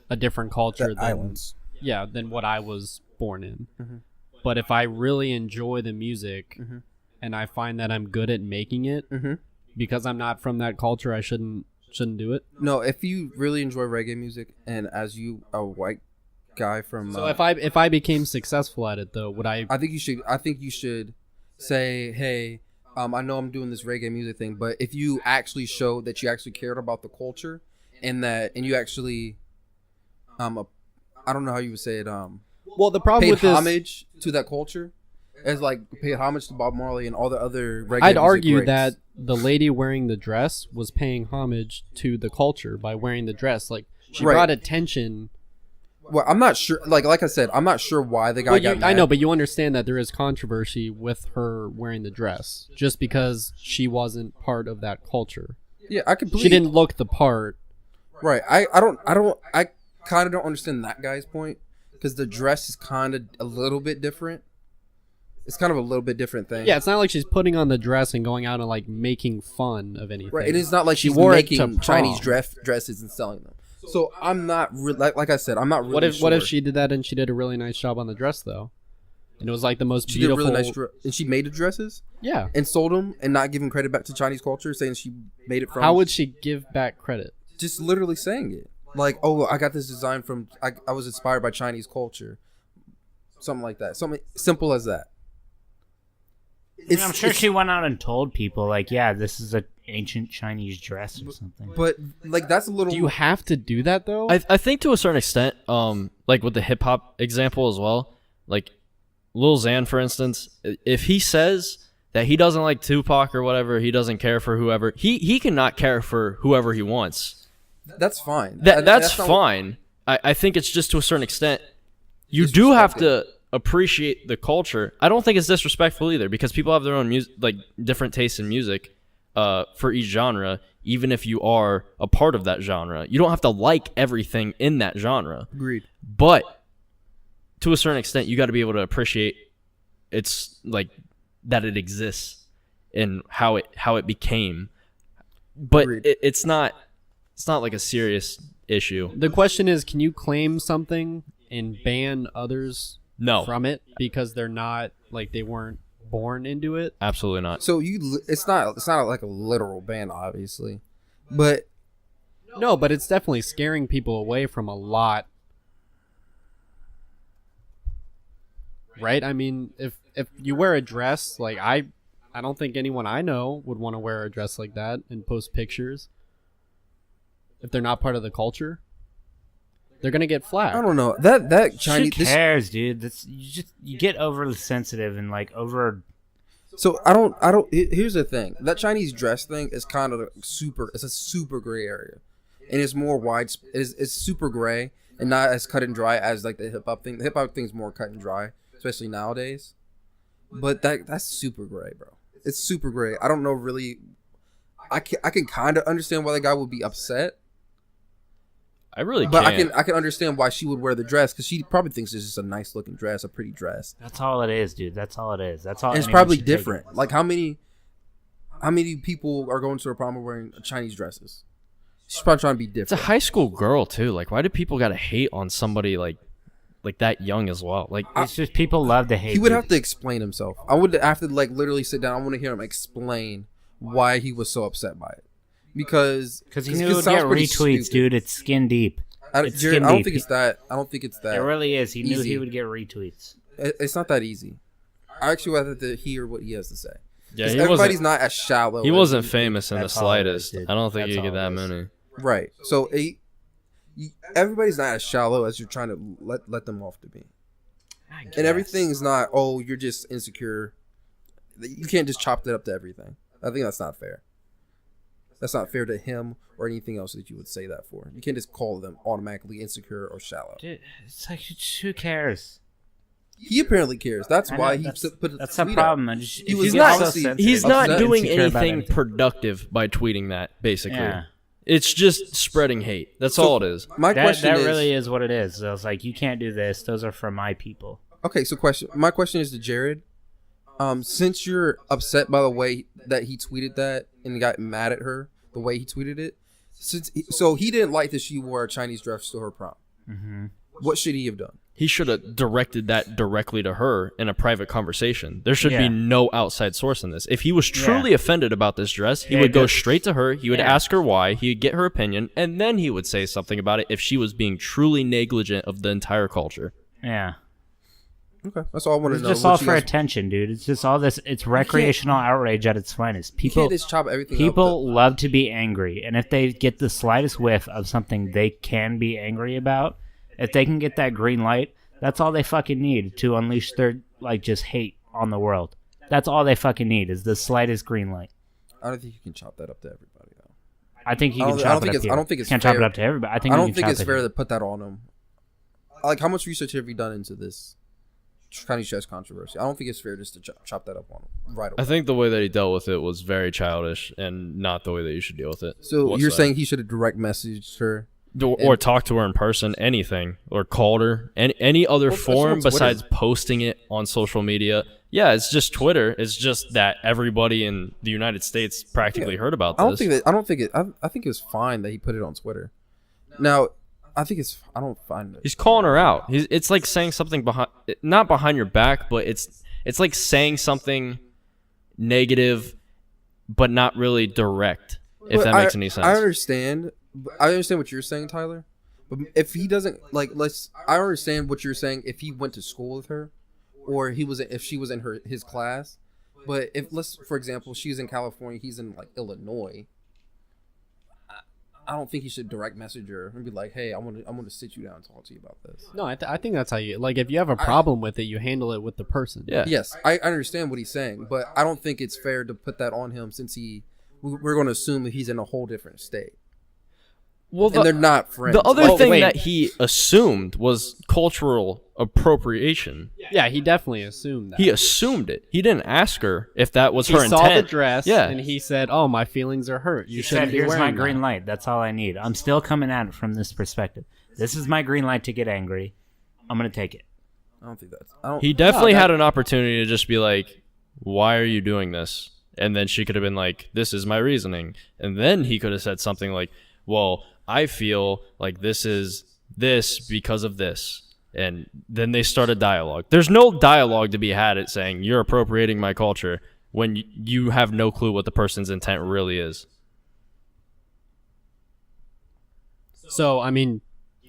a different culture The islands. than what I was born in. Mm-hmm. But if I really enjoy the music Mm-hmm. and I find that I'm good at making it, Mm-hmm. because I'm not from that culture, I shouldn't do it. No, if you really enjoy reggae music and as you a white guy from So if I became successful at it though, would I? I think you should say, hey, I know I'm doing this reggae music thing, but if you actually showed that you actually cared about the culture and you actually I don't know how you would say it, Well, the problem paid with this, homage to that culture, as like paid homage to Bob Marley and all the other reggae I'd music argue greats. that the lady wearing the dress was paying homage to the culture by wearing the dress. Like she Right. brought attention. Well, I'm not sure. Like I said, I'm not sure why the guy got mad. I know, but you understand that there is controversy with her wearing the dress just because she wasn't part of that culture. Yeah, I completely. She didn't look the part. Right. I kind of don't understand that guy's point because the dress is kind of a little bit different. It's kind of a little bit different thing. Yeah, it's not like she's putting on the dress and going out and like making fun of anything. Right. It is not like She she's wore it to making prom. Chinese dresses and selling them. So I'm not like I said, I'm not really What if sure. she did that and she did a really nice job on the dress though, and it was like the most She did beautiful. really nice and she made the dresses Yeah. and sold them and not giving credit back to Chinese culture, saying she made it from. How would she give back credit? Just literally saying it like, oh, I got this design from I was inspired by Chinese culture, something like that, something simple as that. I'm sure she went out and told people, like, yeah, this is an ancient Chinese dress or something. But like that's a little. Do you have to do that though? I think to a certain extent, like with the hip hop example as well, like Lil Xan, for instance, if he says that he doesn't like Tupac or whatever, he doesn't care for whoever, he cannot care for whoever he wants. That's fine. That's not- fine. I think it's just to a certain extent. You do have to appreciate the culture. I don't think it's disrespectful either because people have their own music, like different tastes in music for each genre. even if you are a part of that genre. You don't have to like everything in that genre. Agreed. But to a certain extent, you got to be able to appreciate it's like that it exists and how it became. But it's not like a serious issue. The question is, can you claim something and ban others No. from it because they're not, like, they weren't born into it? Absolutely not. So it's not like a literal ban, obviously, but No, but it's definitely scaring people away from a lot. Right? I mean, if you wear a dress, like, I don't think anyone I know would want to wear a dress like that and post pictures. If they're not part of the culture, they're gonna get flagged. I don't know that Chinese. Who cares, dude? That's you get overly sensitive and like over. So I don't. Here's the thing: that Chinese dress thing is kind of super. It's a super gray area, and it's more wide. It's super gray and not as cut and dry as like the hip hop thing. The hip hop thing is more cut and dry, especially nowadays. But that's super gray, bro. It's super gray. I don't know really. I can kind of understand why the guy would be upset. I really But can't. I can understand why she would wear the dress because she probably thinks it's just a nice looking dress, a pretty dress. That's all it is, dude. That's all it is. That's all. And it's anyone probably should take different. it. Like how many people are going to a prom wearing Chinese dresses? She's probably trying to be It's different. a high school girl too. Like, why do people gotta hate on somebody like that young as well? Like, It's just people love to hate. He would dude. have to explain himself. I would have to like literally sit down. I want to hear him explain why he was so upset by it. Because he knew it would sounds get pretty retweets, stupid. dude. It's skin deep. It's Jared, skin I don't deep. think it's that. I don't think it's that. It really is. He knew easy. he would get retweets. It's not that easy. I actually would have to hear what he has to say. yeah, 'Cause he everybody's wasn't. not as shallow. He as wasn't you think. famous in the That's all it is, slightest. dude. I don't think That's you get all that it is. many. Right. So everybody's not as shallow as you're trying to let them off to be. And everything's not, oh, you're just insecure. You can't just chop that up to everything. I think that's not fair. That's not fair to him or anything else that you would say that for. You can't just call them automatically insecure or shallow. Dude, it's like who cares? He apparently cares. That's I why know, he that's, put that's the the tweet problem. out. Man. Just, He if was you not- get so honestly- sensitive, He's not upset, doing insecure about anything productive by tweeting that. Basically, Yeah. it's just spreading hate. That's So, all it is. My That question is, really is what it is. So it's like you can't do this. Those are for my people. okay, so my question is to Jared. Since you're upset by the way that he tweeted that and got mad at her, the way he tweeted it, so he didn't like that she wore a Chinese dress to her prom. Mm-hmm. What should he have done? He should have directed that directly to her in a private conversation. There should Yeah. be no outside source in this. If he was truly offended about this dress, he Yeah, would go just- straight to her. He would Yeah. ask her why. He'd get her opinion, and then he would say something about it if she was being truly negligent of the entire culture. Yeah. Okay, that's all I want to It's know. just What all you for guys- attention, dude. It's just all this. It's recreational outrage at its finest. You People, can't just chop everything up. people love to be angry, and if they get the slightest whiff of something they can be angry about, if they can get that green light, that's all they fucking need to unleash their like just hate on the world. That's all they fucking need is the slightest green light. I don't think you can chop that up to everybody, though. I think you I can don't- I chop don't it think up it's- here. I don't think it's Can't chop it fair. up to everybody. I think I you don't can think chop it's it fair here. to put that on him. Like, how much research have you done into this Chinese dress controversy? I don't think it's fair just to chop that up on him right away. I think the way that he dealt with it was very childish and not the way that you should deal with it. So you're whatsoever. saying he should have direct messaged her? Or talk to her in person, anything, or called her, any other Well, it's form on Twitter. besides posting it on social media. Yeah, it's just Twitter. It's just that everybody in the United States practically heard about this. I don't think that. I don't think it. I think it was fine that he put it on Twitter. Now, I think it's. I don't find it. He's calling her out. It's like saying something not behind your back, but it's like saying something negative, but not really direct. If But that makes any sense. I understand. I understand what you're saying, Tyler. But if he doesn't like, I understand what you're saying. If he went to school with her, or if she was in his class. But if for example, she's in California, he's in like Illinois. I don't think he should direct message her and be like, "Hey, I want to sit you down and talk to you about this." No, I think that's how you, like, if you have a problem with it, you handle it with the person. Yeah. Yes, I understand what he's saying, but I don't think it's fair to put that on him since we're going to assume that he's in a whole different state. Well, and they're not friends. the other thing wait. that he assumed was cultural appropriation. Yeah, he definitely assumed that. He assumed it. He didn't ask her if that was He her saw intent. the dress, Yeah. and he said, "Oh, my feelings are hurt. You He shouldn't said, be "Here's wearing my green that." light. That's all I need. I'm still coming at it from this perspective. This is my green light to get angry. I'm gonna take it." I don't think that's. I don't. He definitely had an opportunity to just be like, "Why are you doing this?" And then she could have been like, "This is my reasoning." And then he could have said something like, "Well, I feel like this is this because of this." And then they start a dialogue. There's no dialogue to be had at saying, "You're appropriating my culture," when you have no clue what the person's intent really is. So, I mean,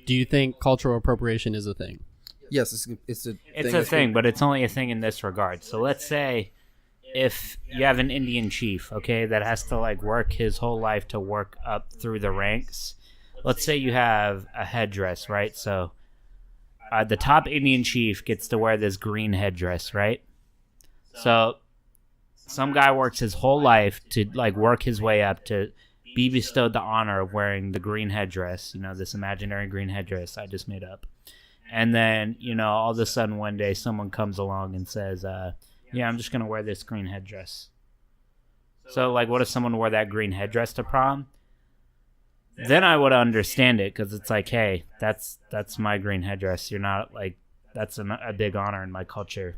do you think cultural appropriation is a thing? Yes, it's a. It's a thing, but it's only a thing in this regard. So let's say if you have an Indian chief, okay, that has to like work his whole life to work up through the ranks. Let's say you have a headdress, right? So the top Indian chief gets to wear this green headdress, right? So some guy works his whole life to like work his way up to be bestowed the honor of wearing the green headdress, this imaginary green headdress I just made up. And then, all of a sudden one day someone comes along and says, yeah, I'm just going to wear this green headdress. So, like, what if someone wore that green headdress to prom? Then I would understand it, because it's like, hey, that's my green headdress. You're not, like, that's a big honor in my culture.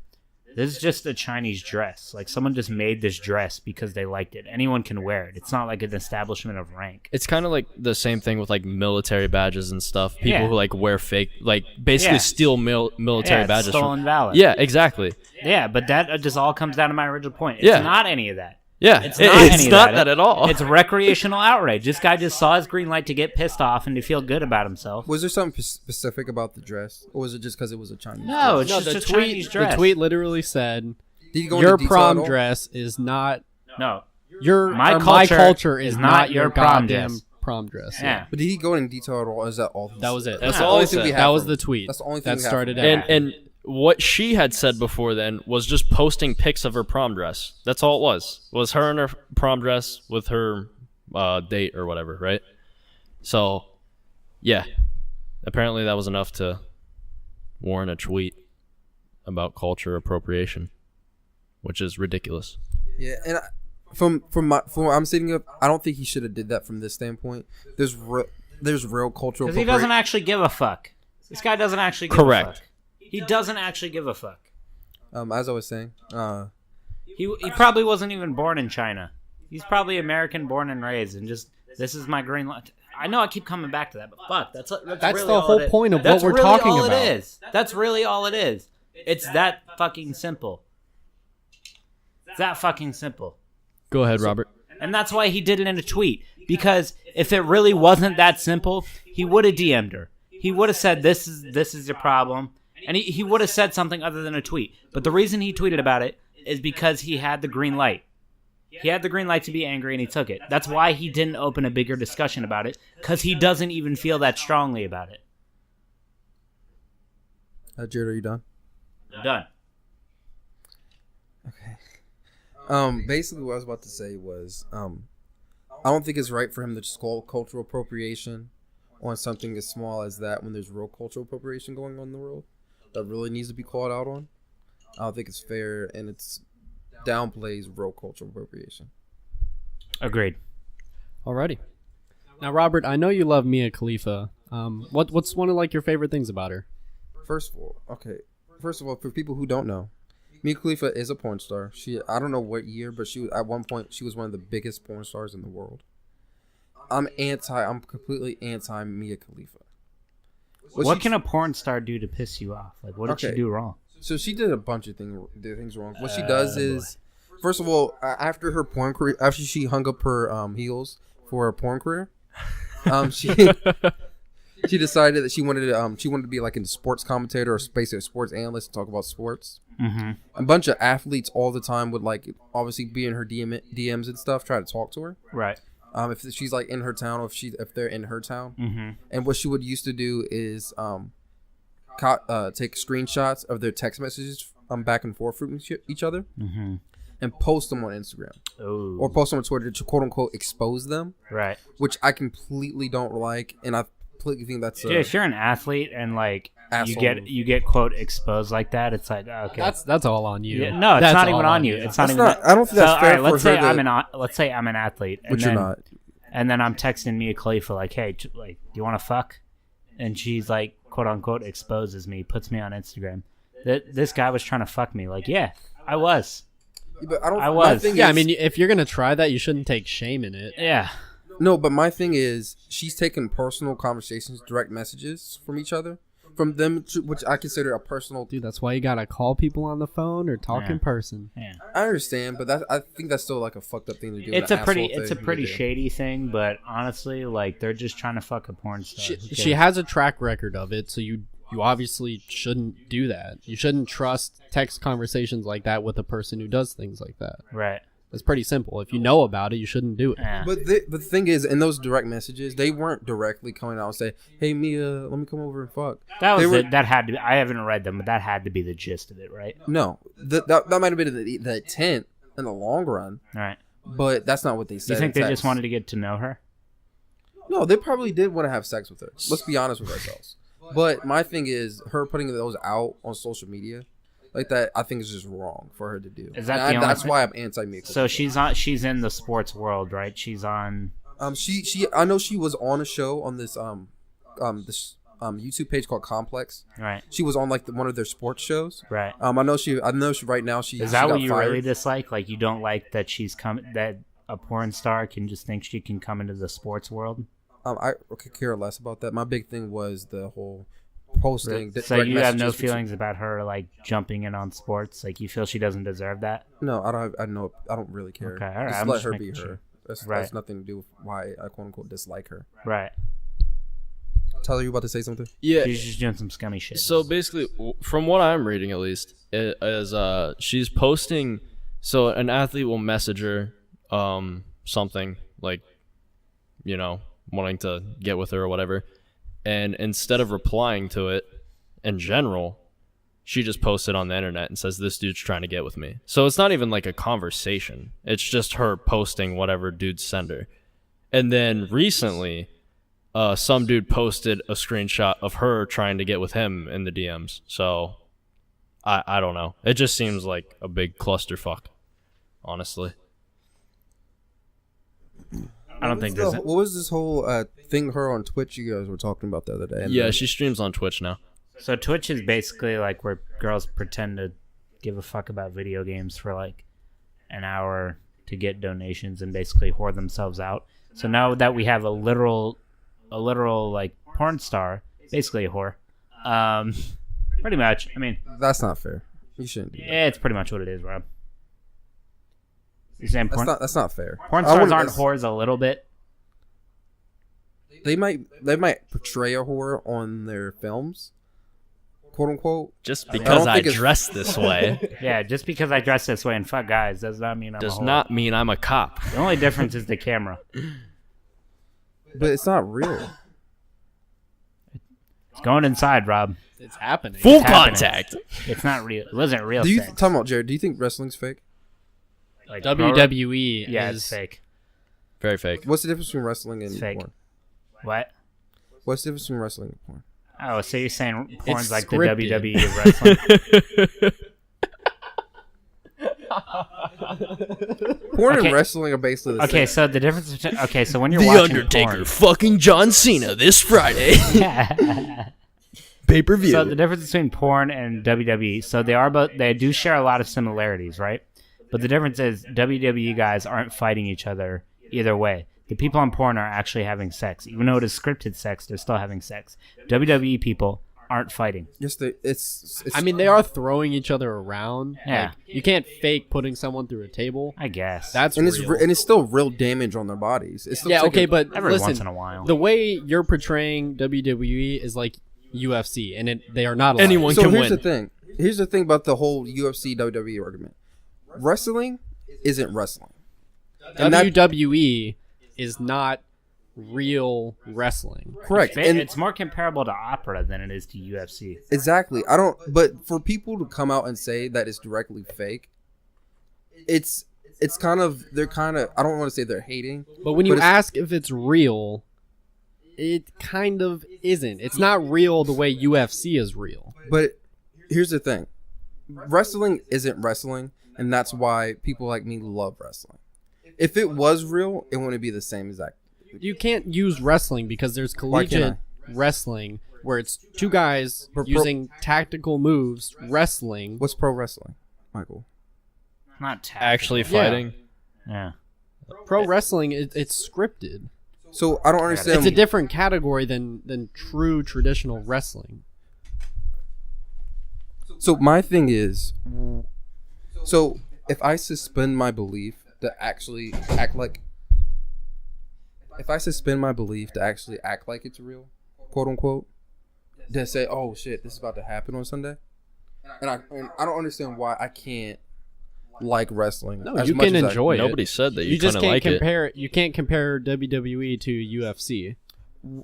This is just a Chinese dress. Like, someone just made this dress because they liked it. Anyone can wear it. It's not like an establishment of rank. It's kind of like the same thing with like military badges and stuff. People Yeah. who like wear fake, like basically Yeah. steal military Yeah, badges. it's stolen valor. Yeah, exactly. Yeah, but that just all comes down to my original point. It's Yeah. not any of that. Yeah, It's not any of not that at all. It's recreational outrage. This guy just saw his green light to get pissed off and to feel good about himself. Was there something specific about the dress, or was it just because it was a Chinese? No, dress? it's just a Chinese dress. The tweet literally said, Did he go "Your into detail at prom all? dress is not No. my culture is not your prom goddamn dress." prom dress." Yeah. But did he go into detail at all? Or is that all? That was it. That's the all only he thing we said. have. That was from the him. tweet. That's the only thing that we have started from it. him. And what she had said before then was just posting pics of her prom dress. That's all it was her in her prom dress with her date or whatever, right? So, yeah. Apparently that was enough to warrant a tweet about culture appropriation, which is ridiculous. Yeah, and from what I'm sitting up, I don't think he should have did that from this standpoint. There's real cultural. Because he doesn't actually give a fuck. This guy doesn't actually give Correct. a fuck. He doesn't actually give a fuck. As I was saying, He probably wasn't even born in China. He's probably American born and raised, and just, this is my green light. I know I keep coming back to that, but fuck, that's really the all whole it is. point of what That's we're really talking all about. It is. That's really all it is. It's that fucking simple. It's that fucking simple. Go ahead, Robert. And that's why he did it in a tweet. Because if it really wasn't that simple, he would have DM'd her. He would have said, this is your problem. And he would have said something other than a tweet. But the reason he tweeted about it is because he had the green light. He had the green light to be angry, and he took it. That's why he didn't open a bigger discussion about it, because he doesn't even feel that strongly about it. Jared, are you done? I'm done. Okay. Basically, what I was about to say was, I don't think it's right for him to just call cultural appropriation on something as small as that when there's real cultural appropriation going on in the world that really needs to be called out on. I don't think it's fair, and it's downplays real cultural appropriation. Agreed. Alrighty. Now, Robert, I know you love Mia Khalifa. What's one of like your favorite things about her? First of all, for people who don't know, Mia Khalifa is a porn star. I don't know what year, but at one point she was one of the biggest porn stars in the world. I'm completely anti Mia Khalifa. What can a porn star do to piss you off? Like, what did she do wrong? So she did a bunch of things wrong. What she does is, first of all, after her porn career, after she hung up her heels for her porn career, she decided that she wanted to be like a sports commentator or basically a sports analyst and talk about sports. Mm-hmm. A bunch of athletes all the time would like obviously be in her DMs and stuff, try to talk to her. Right. If she's like in her town, or if they're in her town, Mm-hmm. and what she would used to do is take screenshots of their text messages back and forth from each other, Mm-hmm. and post them on Instagram Ooh. or post them on Twitter to quote unquote expose them, Right. which I completely don't like, and I completely think that's Dude, if you're an athlete and like asshole. you get quote exposed like that, it's like okay. That's all on you. Yeah, no, it's That's not all even on you. It's not That's even. not. I don't think that's so, fair all right, let's for say her to. let's say I'm an athlete, and But then, you're not. and then I'm texting Mia Khalifa like, hey, like, do you want to fuck? And she's like, quote unquote, exposes me, puts me on Instagram. This guy was trying to fuck me. Like, yeah, I was. But I don't. I my was. thing Yeah, I is- mean, if you're gonna try that, you shouldn't take shame in it. Yeah. No, but my thing is, she's taking personal conversations, direct messages from each other, from them, which I consider a personal. Dude, that's why you gotta call people on the phone or talk Yeah. in person. Yeah. I understand, but I think that's still like a fucked up thing to do. It's an a pretty asshole it's a thing to pretty do. shady thing, but honestly, like they're just trying to fuck a porn star. She, Who she cares? has a track record of it, so you obviously shouldn't do that. You shouldn't trust text conversations like that with a person who does things like that. Right. It's pretty simple. If you know about it, you shouldn't do it. Yeah. But the thing is, in those direct messages, they weren't directly coming out and say, "Hey Mia, let me come over and fuck." That They was were- that had to. I haven't read them, but that had to be the gist of it, right? No, that might have been the intent in the long run, All right. but that's not what they Do said. you think in they just text. wanted to get to know her? No, they probably did want to have sex with her. Let's be honest with ourselves. But my thing is, her putting those out on social media like that, I think is just wrong for her to do. Is that And the only that's thing? why I'm anti-Mia. So she's in the sports world, right? She's on. She I know she was on a show on this YouTube page called Complex. Right. She was on like one of their sports shows. Right. I know she right now she Is she that got what you fired. really dislike? Like you don't like that that a porn star can just think she can come into the sports world? I could care less about that. My big thing was the whole posting. So direct you have no messages between- feelings about her like jumping in on sports? Like you feel she doesn't deserve that? No, I don't. I know. I don't really care. Okay, all right, Just I'm let just her making be sure. her. That's Right. nothing to do with why I quote unquote dislike her. Right. Tyler, you about to say something? Yeah. She's just doing some scummy shit. So basically, from what I'm reading at least, it is she's posting. So an athlete will message her something like, wanting to get with her or whatever, and instead of replying to it in general, she just posts it on the internet and says this dude's trying to get with me. So it's not even like a conversation. It's just her posting whatever dudes send her. And then recently, some dude posted a screenshot of her trying to get with him in the DMs. So I don't know. It just seems like a big clusterfuck, honestly. I don't think there's. What was this whole thing her on Twitch you guys were talking about the other day? Yeah, she streams on Twitch now. So Twitch is basically like where girls pretend to give a fuck about video games for like an hour to get donations and basically whore themselves out. So now that we have a literal like porn star, basically a whore, pretty much. I mean, That's not fair. You shouldn't do that. yeah, it's pretty much what it is, Rob. You saying porn, That's not fair. porn I stars wouldn't- aren't whores a little bit? They might portray a whore on their films, quote unquote. Just don't because I think it's- dress this way Yeah, just because I dress this way and fuck guys does not mean I'm a does whore. not mean I'm a cop. The only difference is the camera. But it's not real. It's going inside, Rob. It's happening. Full happening. contact. It's not real. It wasn't real Do you sex. tell me, Jared? Do you think wrestling's fake? Like, WWE yeah, is it's fake. Very fake. What's the difference between wrestling and It's fake. porn? What? What's the difference between wrestling and porn? Oh, so you're saying porn's It's like scripted. the WWE of wrestling? Porn Okay. and wrestling are basically the Okay, same. so the difference between so when you're The watching Undertaker fucking John Cena this Friday. porn, Pay-per-view. so the difference between porn and WWE, so they do share a lot of similarities, right? But the difference is WWE guys aren't fighting each other either way. The people on porn are actually having sex, even though it is scripted sex. They're still having sex. WWE people aren't fighting. Yes, it's I mean, they are throwing each other around. Yeah. Like, you can't fake putting someone through a table. I guess That's and real. it's still real damage on their bodies. It's still Yeah, taking- okay, but every listen, once in a while. the way you're portraying WWE is like UFC, and they are not allowed. Anyone So can here's win. the thing. Here's the thing about the whole UFC WWE argument. Wrestling isn't wrestling. And that- WWE is not real wrestling. Correct. It's, And it's more comparable to opera than it is to UFC. exactly. But for people to come out and say that it's directly fake, it's kind of they're kind of I don't want to say they're hating, But when you it's- ask if it's real, it kind of isn't. It's not real the way UFC is real. but here's the thing: wrestling isn't wrestling, and that's why people like me love wrestling. If it was real, it wouldn't be the same exact. You can't use wrestling because there's Why collegiate can't wrestling where it's two guys using tactical moves wrestling. What's pro wrestling, Michael? Not tactical. Actually fighting. Yeah. Pro wrestling, it's scripted. So I don't understand. It's a different category than true traditional wrestling. So my thing is, so if I suspend my belief to actually act like, if I suspend my belief to actually act like it's real, quote unquote, then say, oh shit, this is about to happen on Sunday, and I don't understand why I can't like wrestling. No, as you much can as enjoy it. Nobody said that You just couldn't can't like it. compare. You can't compare WWE to UFC.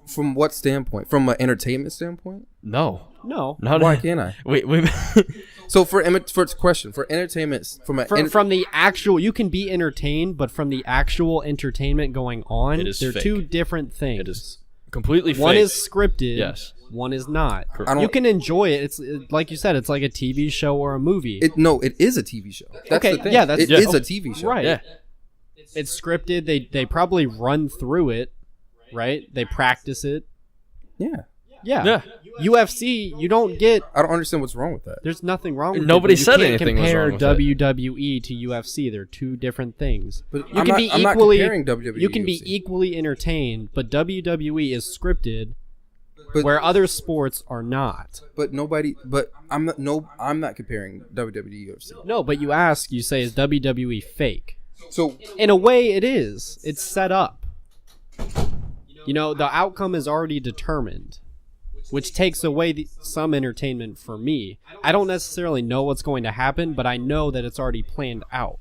From what standpoint? From an entertainment standpoint? No. No, Not Why can't I? Wait. So for its question, for entertainment, from the actual, you can be entertained, but from the actual entertainment going on, It is they're fake. two different things. It is completely fake. One is scripted. Yes. One is not. I don't- You can enjoy it. It's like you said. It's like a TV show or a movie. it is a TV show. That's Okay, the thing. yeah, that's- it yeah. is a TV show. Right. Yeah. It's scripted. They probably run through it, right? They practice it. Yeah. Yeah. Yeah. UFC, you don't get. I don't understand what's wrong with that. There's nothing wrong with Nobody it. but you said can't anything was compare wrong with it. WWE to UFC. They're two different things. But You I'm can not, be I'm not equally. comparing WWE. You can be UFC. equally entertained, but WWE is scripted, But- where other sports are not. But nobody. But I'm not. No, I'm not comparing WWE to UFC. No, but you ask, you say, is WWE fake? So In a way, it is. It's set up. You know, the outcome is already determined, which takes away some entertainment for me. I don't necessarily know what's going to happen, but I know that it's already planned out.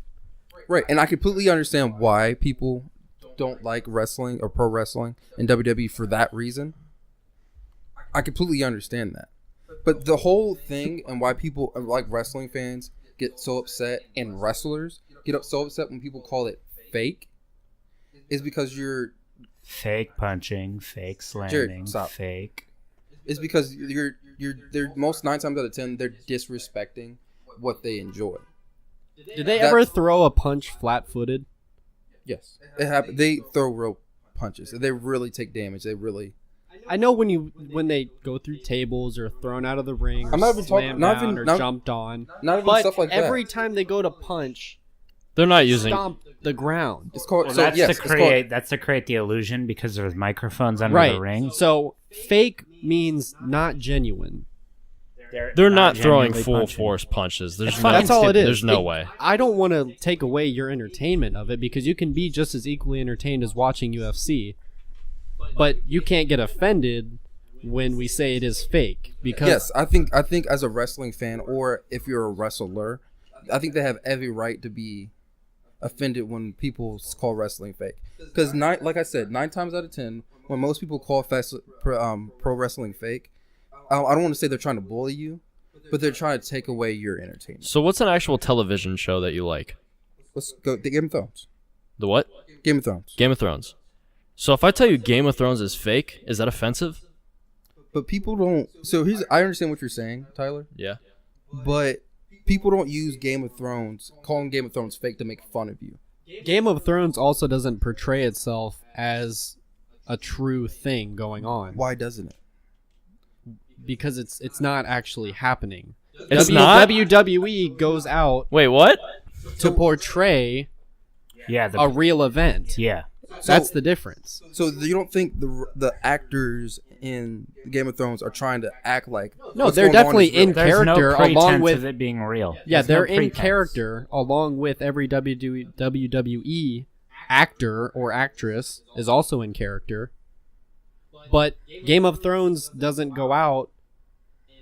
right, and I completely understand why people don't like wrestling or pro wrestling and WWE for that reason. I completely understand that. But the whole thing and why people like wrestling fans get so upset and wrestlers get so upset when people call it fake is because Fake punching, fake slamming, Jared, stop. fake. is because they're most 9 times out of 10 they're disrespecting what they enjoy. Did they That- ever throw a punch flat-footed? Yes, it happens. They throw real punches. They really take damage. They really. I know when they go through tables or thrown out of the ring or I'm not even talking- slammed not down even- or not- jumped on. Not even But stuff like every that. time they go to punch, They're not using. stomp the ground. It's called. Well, so that's yes, to it's called- create. That's to create the illusion because there's microphones under Right. the ring. So fake means not genuine. They're not throwing genuinely full punching. force punches. There's It's no. fucking That's all it is. There's no way. I don't want to take away your entertainment of it because you can be just as equally entertained as watching UFC. But you can't get offended when we say it is fake because Yes, I think as a wrestling fan or if you're a wrestler, I think they have every right to be offended when people call wrestling fake. Because like I said, 9 times out of 10, when most people call pro wrestling fake, I don't want to say they're trying to bully you, but they're trying to take away your entertainment. So what's an actual television show that you like? Let's go. The Game of Thrones. The what? Game of Thrones. Game of Thrones. So if I tell you Game of Thrones is fake, is that offensive? But people don't. So I understand what you're saying, Tyler. Yeah. But people don't use Game of Thrones, calling Game of Thrones fake to make fun of you. Game of Thrones also doesn't portray itself as a true thing going on Why doesn't it? because it's not actually happening. It's not? WWE goes out Wait, what? to portray Yeah. a real event. Yeah. That's the difference. So you don't think the actors in Game of Thrones are trying to act like No, what's they're going on definitely is real? in There's no character pretense along with of it being real. yeah, There's they're no in pretense. character along with every WWE actor or actress is also in character. But Game of Thrones doesn't go out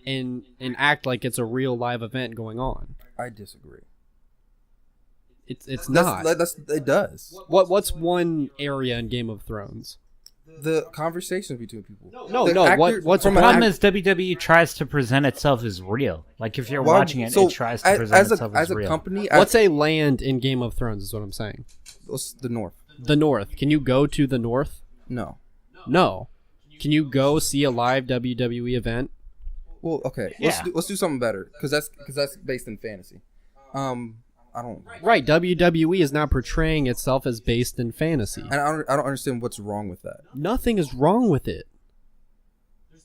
and act like it's a real live event going on. I disagree. It's not. It does. What's one area in Game of Thrones? the conversations between people. No, The no. actor- What's from The an problem act- is WWE tries to present itself as real. Like if you're why- watching it, so it tries to present itself as a real. company. what's a land in Game of Thrones? Is what I'm saying. What's the North? The North. Can you go to the North? No. No. Can you go see a live WWE event? Well, okay. Yeah. Let's do something better because that's based in fantasy. I don't. Right. WWE is not portraying itself as based in fantasy. And I don't understand what's wrong with that. Nothing is wrong with it.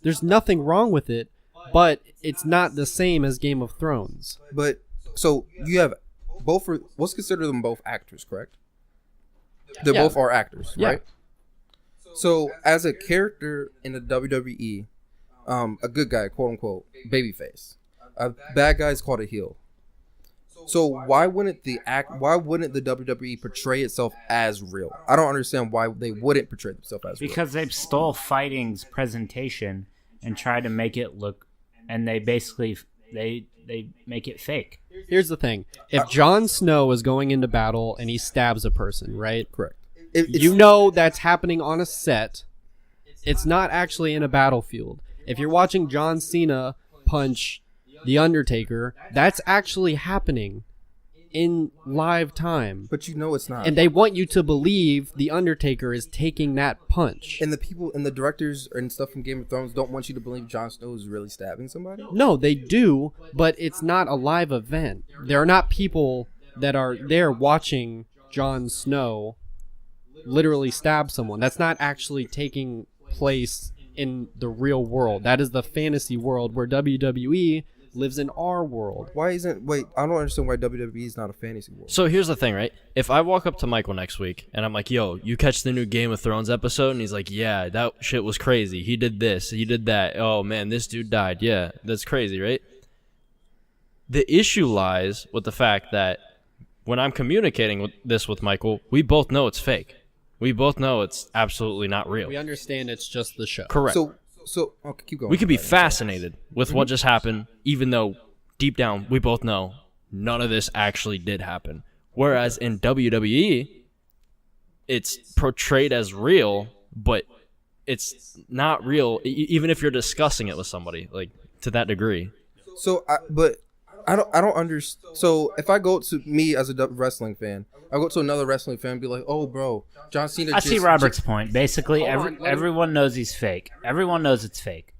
There's nothing wrong with it, but it's not the same as Game of Thrones. But so you have both. Let's consider them both actors, correct? They Yeah. both are actors, Yeah. right? So as a character in the WWE, a good guy, quote unquote, babyface, a bad guy is called a heel. So why wouldn't the WWE portray itself as real? I don't understand why they wouldn't portray themselves as real. Because they stole fighting's presentation and tried to make it look, and they basically they make it fake. Here's the thing. If Jon Snow is going into battle and he stabs a person, right? Correct. You know that's happening on a set. It's not actually in a battlefield. If you're watching John Cena punch The Undertaker, that's actually happening in live time. But you know it's not. And they want you to believe The Undertaker is taking that punch. And the people and the directors and stuff from Game of Thrones don't want you to believe Jon Snow is really stabbing somebody. No, they do, but it's not a live event. There are not people that are there watching Jon Snow literally stab someone. That's not actually taking place in the real world. That is the fantasy world where WWE lives in our world. Wait, I don't understand why WWE is not a fantasy world. So here's the thing, right? If I walk up to Michael next week and I'm like, yo, you catch the new Game of Thrones episode? And he's like, yeah, that shit was crazy. He did this. He did that. Oh, man, this dude died. Yeah, that's crazy, right? The issue lies with the fact that when I'm communicating this with Michael, we both know it's fake. We both know it's absolutely not real. We understand it's just the show. Correct. So okay, keep going. We could be fascinated with what just happened, even though deep down we both know none of this actually did happen. Whereas in WWE, it's portrayed as real, but it's not real, even if you're discussing it with somebody, like to that degree. So, I don't understand. So if I go to me as a wrestling fan, I go to another wrestling fan and be like, oh, bro, John Cena. I see Robert's point. Basically, everyone knows he's fake. Everyone knows it's fake.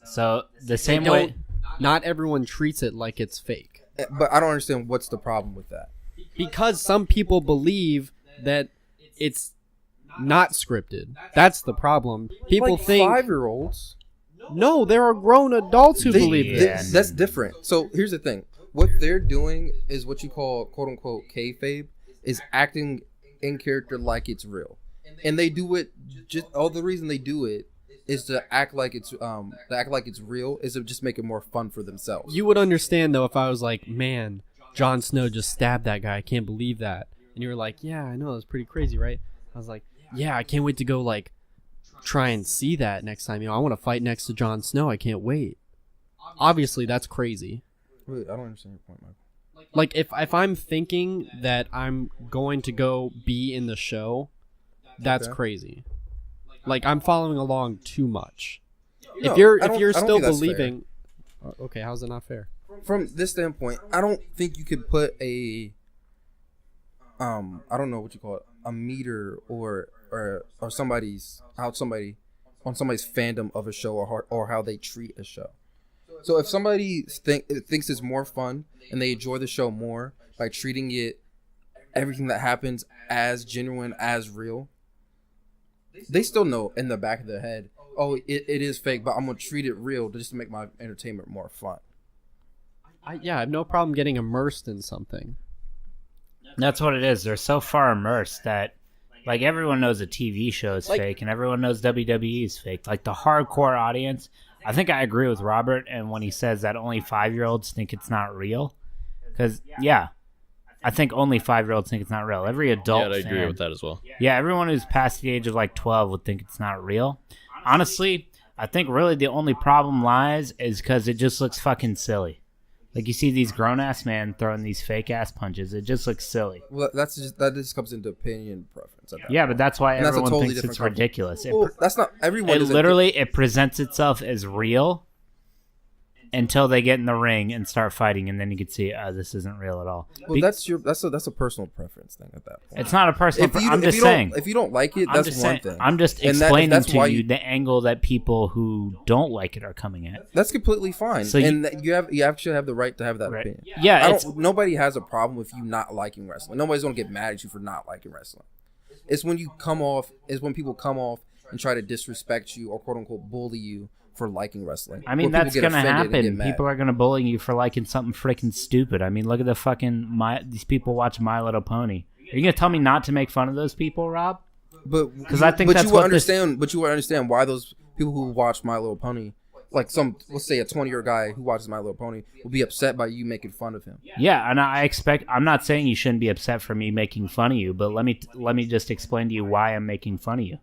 So the same way. Not everyone treats it like it's fake. But I don't understand what's the problem with that. Because some people believe that it's not scripted. That's the problem. People like think 5-year-olds. no, there are grown adults who believe Yeah. this. That's different. So here's the thing. What they're doing is what you call quote unquote kayfabe, is acting in character like it's real, and they do it. Just all the reason they do it is to act like it's real, is to just make it more fun for themselves. You would understand though if I was like, man, Jon Snow just stabbed that guy. I can't believe that. And you were like, yeah, I know, that's pretty crazy, right? I was like, yeah, I can't wait to go like try and see that next time. You know, I want to fight next to Jon Snow. I can't wait. Obviously, that's crazy. Wait, I don't understand your point, Michael. Like if I'm thinking that I'm going to go be in the show, that's Okay. crazy. Like I'm following along too much. No, if you're I don't still think that's believing, okay, how's it not fair? From this standpoint, I don't think you could put a I don't know what you call it, a meter or somebody's on somebody's fandom of a show or how they treat a show. So if somebody thinks it's more fun and they enjoy the show more by treating it, everything that happens as genuine, as real, they still know in the back of their head, oh, it is fake, but I'm gonna treat it real just to make my entertainment more fun. I have no problem getting immersed in something. That's what it is. They're so far immersed that, like, everyone knows a TV show is fake, and everyone knows WWE is fake. Like, the hardcore audience, I think I agree with Robert, and when he says that only 5-year-olds think it's not real. Because, yeah, I think only 5-year-olds think it's not real. Every adult Yeah, I agree fan- with that as well. Yeah, everyone who's past the age of, like, 12 would think it's not real. Honestly, I think really the only problem lies is because it just looks fucking silly. Like, you see these grown-ass men throwing these fake-ass punches. It just looks silly. Well, that just comes into opinion preference. preference. At that Yeah, point. but that's why And that's a everyone totally thinks different it's conversation. ridiculous. Well, that's not everyone. It isn't- literally it presents itself as real until they get in the ring and start fighting, and then you can see this isn't real at all. Well, that's a personal preference thing at that point. It's not a personal. I'm just you saying. If you don't like it, I'm that's just one saying. thing. I'm just And explaining that's to why you the angle that people who don't like it are coming at. That's completely fine. So you actually have the right to have that Right. opinion. Yeah, Nobody has a problem with you not liking wrestling. Nobody's gonna get mad at you for not liking wrestling. It's when you come off. It's when people come off and try to disrespect you or quote unquote bully you for liking wrestling. I mean, Where people that's get gonna offended and get happen. mad. People are gonna bully you for liking something freaking stupid. I mean, look at the fucking these people watch My Little Pony. Are you gonna tell me not to make fun of those people, Rob? But 'Cause I think but that's you will what understand. But you will understand why those people who watch My Little Pony, like let's say a 20-year guy who watches My Little Pony, will be upset by you making fun of him. Yeah, and I'm not saying you shouldn't be upset for me making fun of you, but let me just explain to you why I'm making fun of you.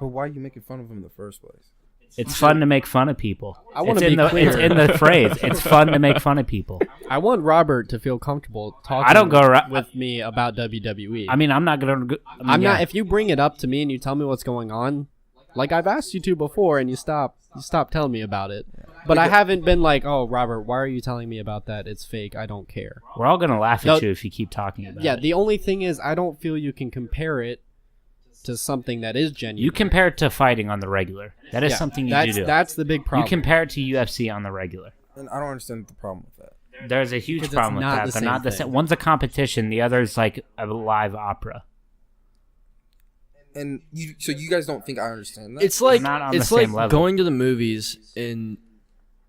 But why are you making fun of him in the first place? It's fun to make fun of people. I wanna It's in be clear. It's in the phrase. It's fun to make fun of people. I want Robert to feel comfortable talking I don't go with me about WWE. I mean, I'm not gonna. I'm not. If you bring it up to me and you tell me what's going on, like I've asked you to before, and you stop telling me about it. But I haven't been like, oh, Robert, why are you telling me about that? It's fake. I don't care. We're all gonna laugh No, at you if you keep talking about Yeah, it. the only thing is, I don't feel you can compare it to something that is genuine. You compare it to fighting on the regular. That is Yeah, something you that's, do. That's the big problem. You compare it to UFC on the regular. And I don't understand the problem with that. There's a huge Because it's problem with not that. the They're same not the thing. same. One's a competition. The other's like a live opera. And so you guys don't think I understand that? It's like Not on the it's like same level. going to the movies and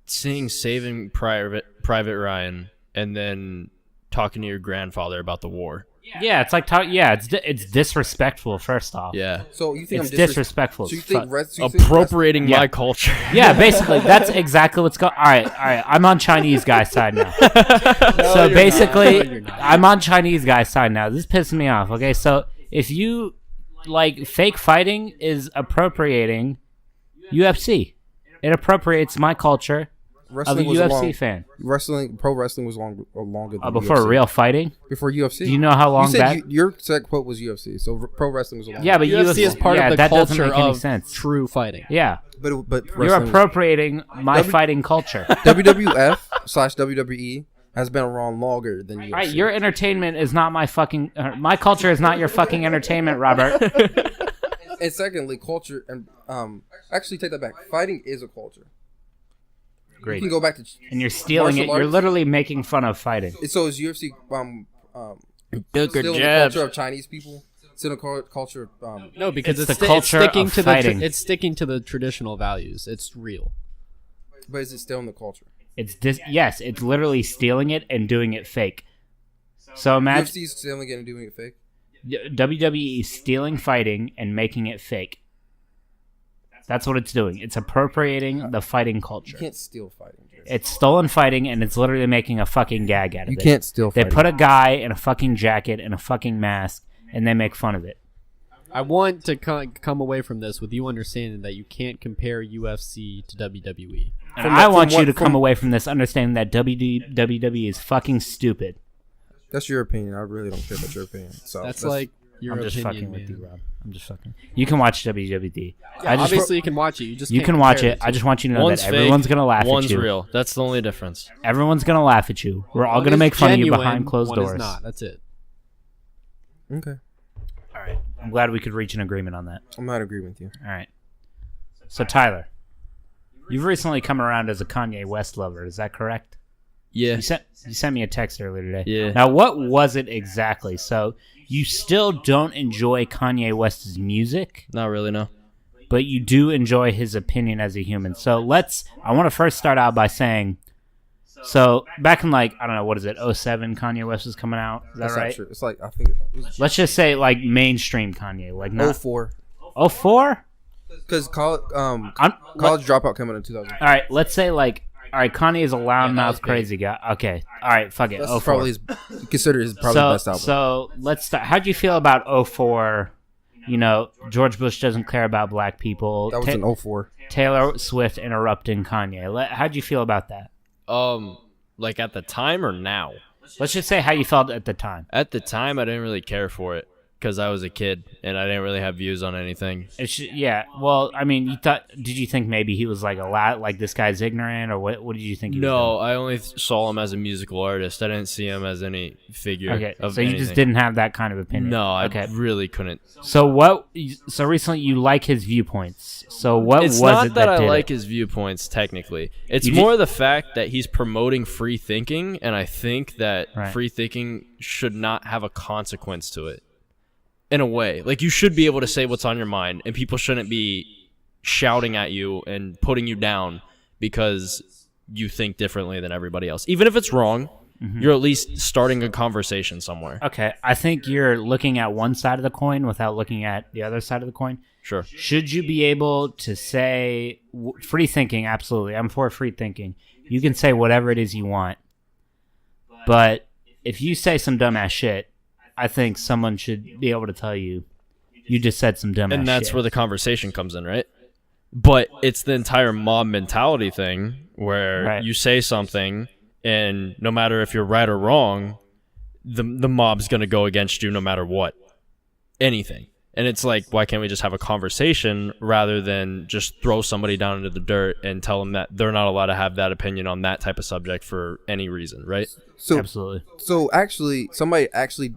seeing Saving Private Ryan and then talking to your grandfather about the war. Yeah, it's like it's disrespectful. First off, Yeah, So you think it's I'm disrespectful. So you as think fuck. appropriating Yeah. my culture. Yeah, basically, that's exactly what's going. All right. I'm on Chinese guy's side now. So basically, No, you're not. I'm on Chinese guy's side now. This pisses me off. Okay, so if you like fake fighting is appropriating UFC, it appropriates my culture of a Wrestling was UFC fan. Pro wrestling was longer than Before UFC. real fighting, Before UFC. do you know how long you said back? your said quote was UFC, so pro wrestling was longer. Yeah, but UFC is part yeah, of the that doesn't culture make any of sense. true fighting. Yeah, but you're wrestling- appropriating my fighting culture. WWF/WWE has been around longer than UFC. All right, your entertainment is not my fucking. My culture is not your fucking entertainment, Robert. And secondly, culture and actually take that back. Fighting is a culture. Great. You can go back to And you're stealing it. martial You're arts. literally making fun of fighting. So is UFC Took still a the jab. culture of Chinese people? Still the culture of No, because It's it's, the sti- culture it's sticking of to fighting. it's sticking to the traditional values. It's real. but is it still in the culture? Yes, it's literally stealing it and doing it fake. So imagine UFC's stealing it and doing it fake. WWE is stealing fighting and making it fake. That's what it's doing. It's appropriating the fighting You culture. can't steal fighting. Jared. It's stolen fighting, and it's literally making a fucking gag out of You it. can't steal They fighting. put a guy in a fucking jacket and a fucking mask, and they make fun of it. I want to come away from this with you understanding that you can't compare UFC to WWE. And I want you what- to come from- away from this understanding that WWE is fucking stupid. That's your opinion. I really don't care about your opinion. So That's like your I'm just opinion, fucking with man. you, Rob. I'm just fucking. You can watch WWE. Yeah, obviously, you can watch it. You just You can't can watch compare it. the I two. just want you to know One's that fake, everyone's gonna laugh one's at you. real. That's the only difference. Everyone's gonna laugh at you. We're all One gonna is make fun of you genuine, behind closed one is doors. not. That's it. okay. All right. I'm glad we could reach an agreement on that. I'm not agreeing with you. All right. So Tyler, you've recently come around as a Kanye West lover. Is that correct? Yeah. You sent me a text earlier today. Yeah. Now, what was it exactly? So you still don't enjoy Kanye West's music, Not really, no. but you do enjoy his opinion as a human. So I want to first start out by saying, so back in like, I don't know, what is it, 07 Kanye West was coming out? Is that That's right? not true. It's like I think it was Let's just say like mainstream Kanye. Like not 04. 04? Because college I'm- college dropout came out in 2000. All right, let's say like, all right, Kanye is a loudmouth big. crazy guy. Okay, all right, fuck it. That's 04. probably considered his probably best album. So let's start. How'd you feel about 04? You know, George Bush doesn't care about black people. That was in 04. Taylor Swift interrupting Kanye. How'd you feel about that? Like at the time or now? Let's just say how you felt at the time. At the time, I didn't really care for it because I was a kid and I didn't really have views on anything. Yeah. Well, I mean, did you think maybe he was like a lot like this guy's ignorant, or what did you think? He was No, doing? I only saw him as a musical artist. I didn't see him as any figure. Okay, of so you anything. just didn't have that kind of opinion. No, I okay. really couldn't. So So recently you like his viewpoints. So what It's was not it that I did like it? his viewpoints technically. It's You more the fact that he's promoting free thinking, and I think that Right. free thinking should not have a consequence to it. In a way, like you should be able to say what's on your mind, and people shouldn't be shouting at you and putting you down because you think differently than everybody else. Even if it's wrong, you're at least starting a conversation somewhere. Okay, I think you're looking at one side of the coin without looking at the other side of the coin. Sure. Should you be able to say free thinking? Absolutely, I'm for free thinking. You can say whatever it is you want, but if you say some dumbass shit, I think someone should be able to tell you just said some dumbass shit. And that's where the conversation comes in, right? But it's the entire mob mentality thing where you say something, and no matter if you're right or wrong, the mob's going to go against you no matter what. Anything. And it's like, why can't we just have a conversation rather than just throw somebody down into the dirt and tell them that they're not allowed to have that opinion on that type of subject for any reason, right? So absolutely. So actually, somebody actually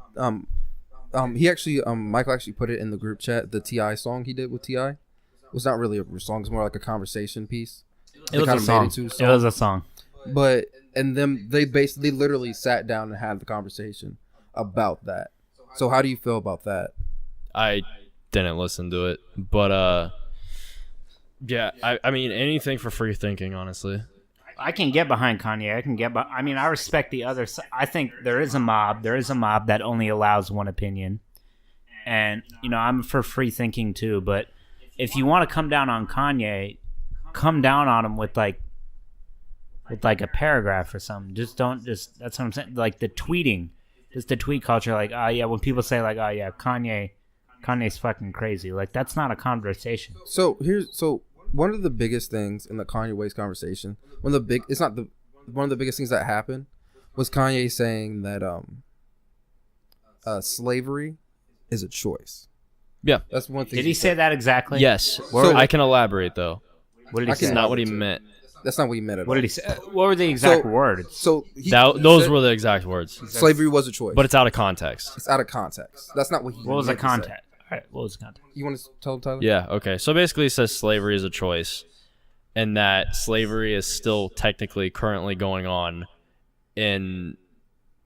Michael actually put it in the group chat. The T.I. song he did with T.I. It was not really a song. It's more like a conversation piece. It was a song. It was a song. But and then they literally sat down and had the conversation about that. So how do you feel about that? I didn't listen to it, but yeah, I mean anything for free thinking, honestly. I can get behind Kanye. I mean, I respect the other side. I think there is a mob that only allows one opinion, and I'm for free thinking too. But if you want to come down on Kanye, come down on him with like a paragraph or something. That's what I'm saying. Like the tweeting, just the tweet culture. Like, oh yeah, when people say like, oh yeah, Kanye's fucking crazy. Like that's not a conversation. So one of the biggest things in the Kanye West conversation, one of the biggest things that happened was Kanye saying that slavery is a choice. Yeah, that's one thing. Did he say that exactly? Yes. I can elaborate though. What did he say? That's not what he meant. That's not what he meant at all. What did he say? What were the exact words? So those were the exact words. Slavery was a choice, but it's out of context. It's out of context. That's not what he. What was the context? All right, what was the context? You want to tell him, Tyler? Yeah. Okay. So basically, he says slavery is a choice, and that slavery is still technically currently going on, in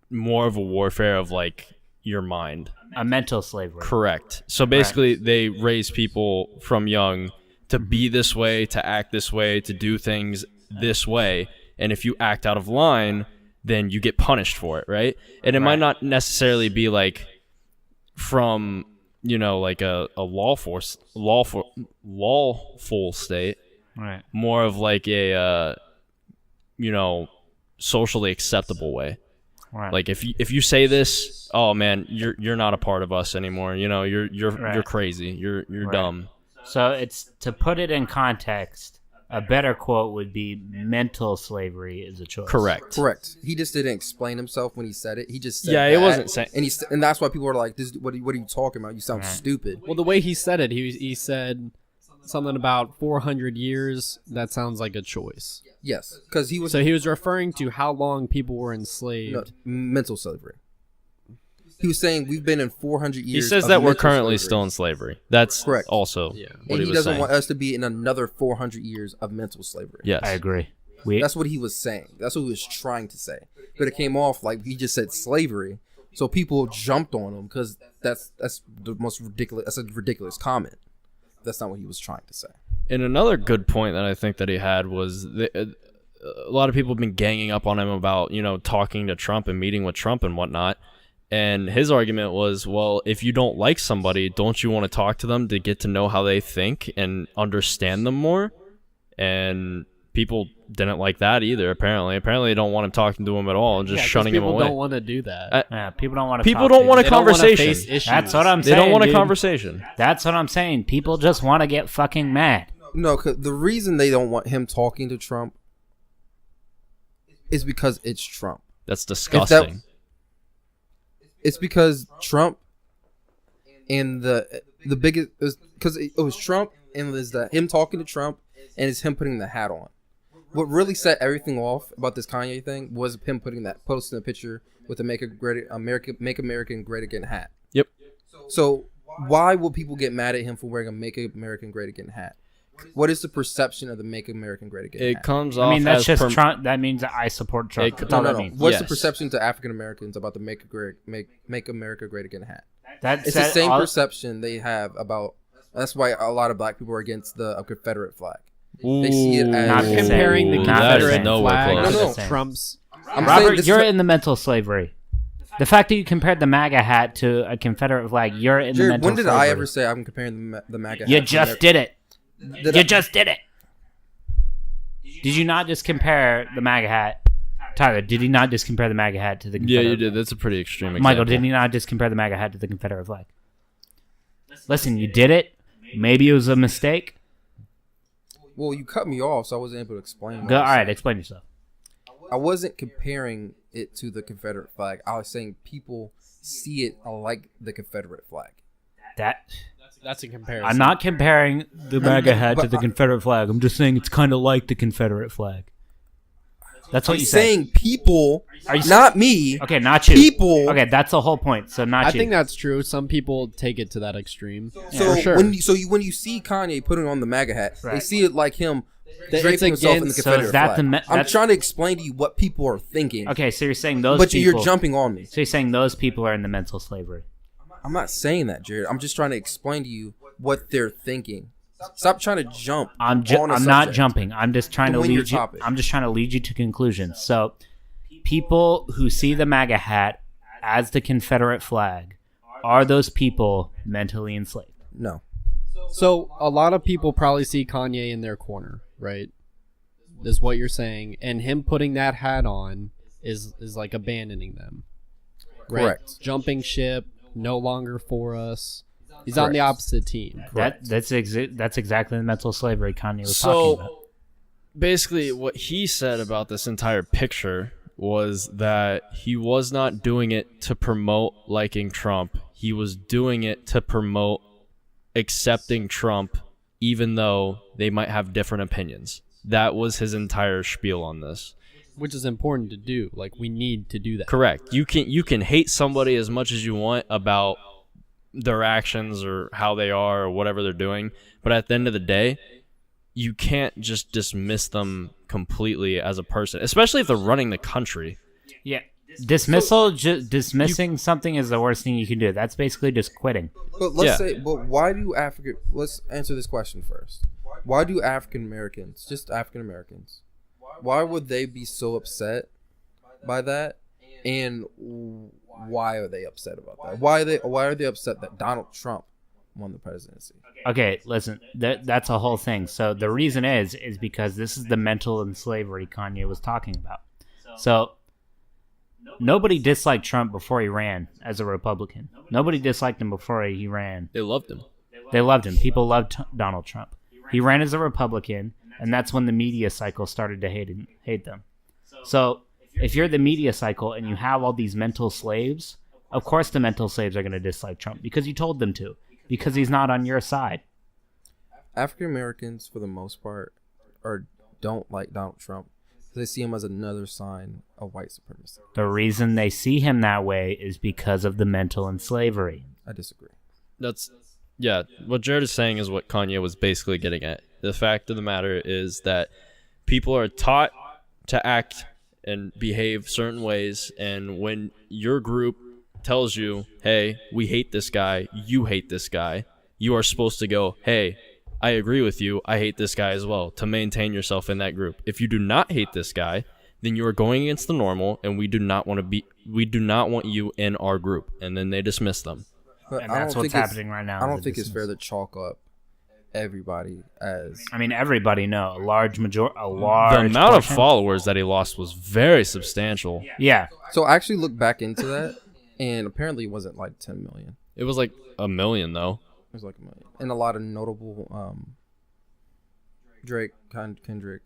more of a warfare of like your mind. A mental slavery. Correct. So basically, they raise people from young to be this way, to act this way, to do things this way. And if you act out of line, then you get punished for it, right? And it might not necessarily be like from, like a lawful state. Right. More of like a, socially acceptable way. Right. Like if you say this, oh man, you're not a part of us anymore. You're crazy. You're dumb. So it's, to put it in context, a better quote would be mental slavery is a choice. Correct. He just didn't explain himself when he said it. He just said it wasn't saying, and that's why people were like, "This, what are you talking about? You sound stupid." Well, the way he said it, he said something about 400 years. That sounds like a choice. Yes, because he was. So he was referring to how long people were enslaved. No, mental slavery. He was saying we've been in 400 years. He says that we're currently still in slavery. That's correct. Also what and he doesn't saying. want us to be in another 400 years of mental slavery. Yes, I agree. That's what he was saying. That's what he was trying to say. But it came off like he just said slavery, so people jumped on him because that's the most ridiculous. That's a ridiculous comment. That's not what he was trying to say. And another good point that I think that he had was a lot of people have been ganging up on him about talking to Trump and meeting with Trump and whatnot. And his argument was, well, if you don't like somebody, don't you want to talk to them to get to know how they think and understand them more? And people didn't like that either, apparently. Apparently they don't want him talking to him at all, just shunning him away. People don't want to do that. People don't want to People don't want a conversation. That's what I'm saying. They don't want a conversation. That's what I'm saying. People just want to get fucking mad. No, 'cause the reason they don't want him talking to Trump is because it's Trump. That's disgusting. It's because Trump and the biggest because it was Trump and it was him talking to Trump and it's him putting the hat on. What really set everything off about this Kanye thing was him posting a picture with the Make American Great Again hat. Yep. So why will people get mad at him for wearing a Make American Great Again hat? What is the perception of the Make America Great Again hat? It comes off. I mean, that's as just Trump. That means that I support Trump. That's all that means. What's the Yes. perception to African Americans about the Make America Great Again hat? That's It's the same perception they have about. That's why a lot of black people are against the Confederate flag. They see it as Not the same. Comparing the Not Confederate the same. nowhere flag close. to No, no. Trump's. I'm saying Robert, this you're is- in the mental slavery. The fact that you compared the MAGA hat to a Confederate flag, you're in the Jared, mental when did slavery. I ever say I'm comparing the MAGA hat? You to just America? did it. Did You I- just did it. Did you not just compare the MAGA hat? Tyler, did he not just compare the MAGA hat to the Confederate Yeah, you did. That's a pretty extreme example. Michael, did he not just compare the MAGA hat to the Confederate flag? Listen, you did it. Maybe it was a mistake. Well, you cut me off, so I wasn't able to explain. Go, all right, explain yourself. I wasn't comparing it to the Confederate flag. I was saying people see it like the Confederate flag. That's a comparison. I'm not comparing the MAGA hat to but the Confederate flag. I'm just saying it's kind of like the Confederate flag. That's what I'm you said. saying people, Are you not me. Okay, not you. People. Okay, that's the whole point. So not I you. think that's true. Some people take it to that extreme. So for sure. when you see Kanye putting on the MAGA hat, they Right. see it like him It's draping himself in the against- So Confederate is that flag. the I'm that's- trying to explain to you what people are thinking, Okay, so you're saying those but people. you're jumping on me. So you're saying those people are in the mental slavery. I'm not saying that, Jared. I'm just trying to explain to you what they're thinking. Stop trying to jump. I'm on a I'm not subject. jumping. I'm just trying to win your lead you. topic. I'm just trying to lead you to conclusions. So, people who see the MAGA hat as the Confederate flag, are those people mentally enslaved? No. So a lot of people probably see Kanye in their corner, right? Is what you're saying, and him putting that hat on is like abandoning them. Right? Correct. Jumping ship, no longer for us. He's on the Correct. opposite team. That's exactly the mental slavery Kanye was So talking about. basically, what he said about this entire picture was that he was not doing it to promote liking Trump. He was doing it to promote accepting Trump, even though they might have different opinions. That was his entire spiel on this. Which is important to do. Like, we need to do that. Correct. You can hate somebody as much as you want about their actions or how they are or whatever they're doing, but at the end of the day, you can't just dismiss them completely as a person, especially if they're running the country. Yeah, dismissing something is the worst thing you can do. That's basically just quitting. But let's Yeah. say, but why do let's answer this question first. Why do African Americans, just African Americans, why would they be so upset by that? And why are they upset about that? Why are they upset that Donald Trump won the presidency? Okay, listen, that's a whole thing. So the reason is because this is the mental slavery Kanye was talking about. So nobody disliked Trump before he ran as a Republican. Nobody disliked him before he ran. They loved him. They loved him. People loved Donald Trump. He ran as a Republican, and that's when the media cycle started to hate them. So if you're the media cycle and you have all these mental slaves, of course the mental slaves are going to dislike Trump because you told them to, because he's not on your side. African Americans, for the most part, don't like Donald Trump. They see him as another sign of white supremacy. The reason they see him that way is because of the mental slavery. I disagree. Yeah, what Jared is saying is what Kanye was basically getting at. The fact of the matter is that people are taught to act and behave certain ways, and when your group tells you, hey, we hate this guy, you hate this guy, you are supposed to go, hey, I agree with you, I hate this guy as well, to maintain yourself in that group. If you do not hate this guy, then you are going against the normal, and we do not want you in our group. And then they dismiss them. But And that's what's happening right now. I don't is think the it's fair to chalk up everybody as. I mean, everybody know a large The amount of portion- followers that he lost was very substantial. Yeah, So I actually looked back into that, and apparently it wasn't like 10 million. It was like 1 million, though. It was like 1 million. And a lot of notable Drake, Kendrick,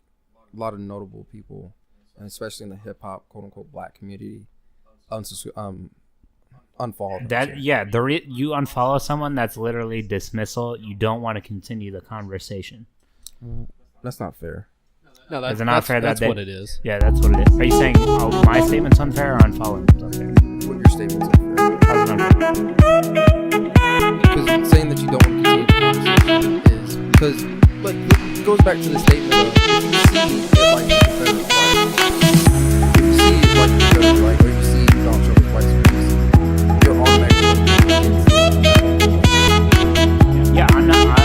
a lot of notable people, and especially in the hip hop, quote unquote, black community, unfollow them. You unfollow someone, that's literally dismissal. You don't want to continue the conversation. That's not fair. No, Is it not fair that's that what it is. Yeah, that's what it is. Are you saying my statement's unfair or unfollowing is unfair? What your statement's unfair. How's it unfair? Because saying that you don't want to continue the conversation is because, like, it goes back to the statement of if you see it like a Confederate flag, if you see it like a Confederate flag, or you see Donald Trump with white supremacy, you're automatically against it. Yeah, I'm not.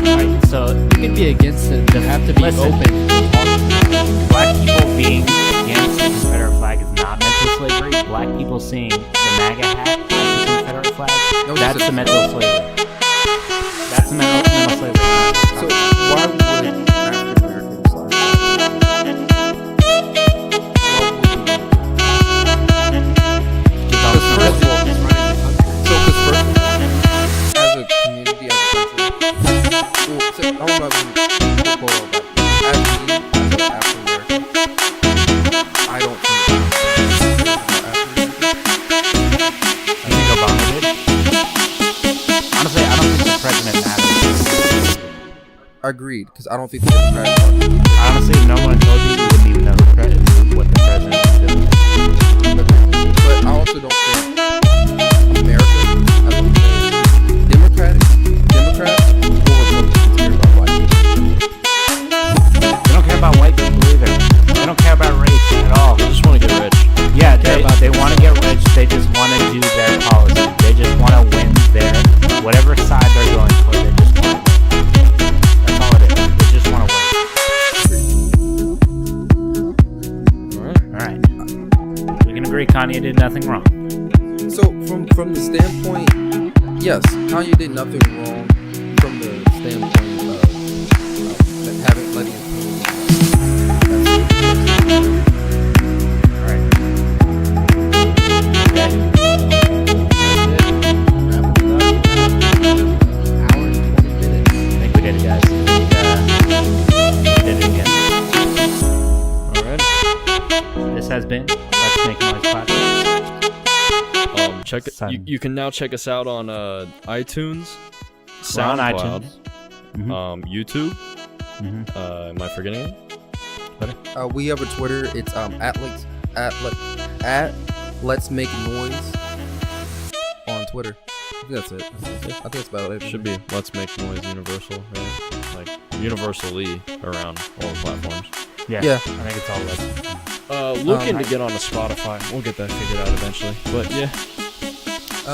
Right, so You can be against it, but you have to be Listen. open to talking. black people being against the Confederate flag is not mental slavery. Black people seeing the MAGA hat as the Confederate flag, No, that's this the is- mental slavery. That's the mental slavery. So why would African Americans like Because first of all, He's running the country. so because first, as a community, as a country, well, so, I don't know about football, but as me, as an African American, I don't think You think Obama did? Honestly, I don't think the president matters. agreed, because I don't think the Democratic Party. Honestly, if no one told you, you wouldn't even know what the president is doing. But I also don't think America as a whole, Democrats or Republicans care about white people. They don't care about white people either. They don't care about race at all. They just want to get rich. Yeah, care they about want to get rich. They just want to do their policy. They just want to win their whatever side they're going for. They just want to win. That's all it is. They just want to win. All right. We can agree Kanye did nothing wrong. So from the standpoint, yes, Kanye did nothing wrong. From the standpoint of having letting his All right. Hour and 20 minutes. I think we did it, guys. We did it again. Alright. This has been Let's Make Noise Podcast. Check it. Son. You can now check us out on iTunes, We're on SoundCloud, iTunes. Mhm. YouTube. Mhm. Am I forgetting it? we have a Twitter. It's at Let's Make Noise on Twitter. I think that's it. I think that's about it. Should be Let's Make Noise Universal, right? Like universally around all the platforms. Yeah. Yeah. I think it's all Let's. Looking to get on a Spotify. We'll get that figured out eventually. But yeah.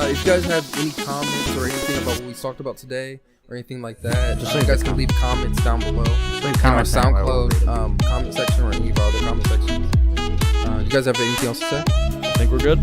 If you guys have any comments or anything about what we talked about today or anything like that, Just you leave guys a can leave comments down below. Leave On our comments down below. SoundCloud comment section or any of our other comment sections. You guys have anything else to say? I think we're good.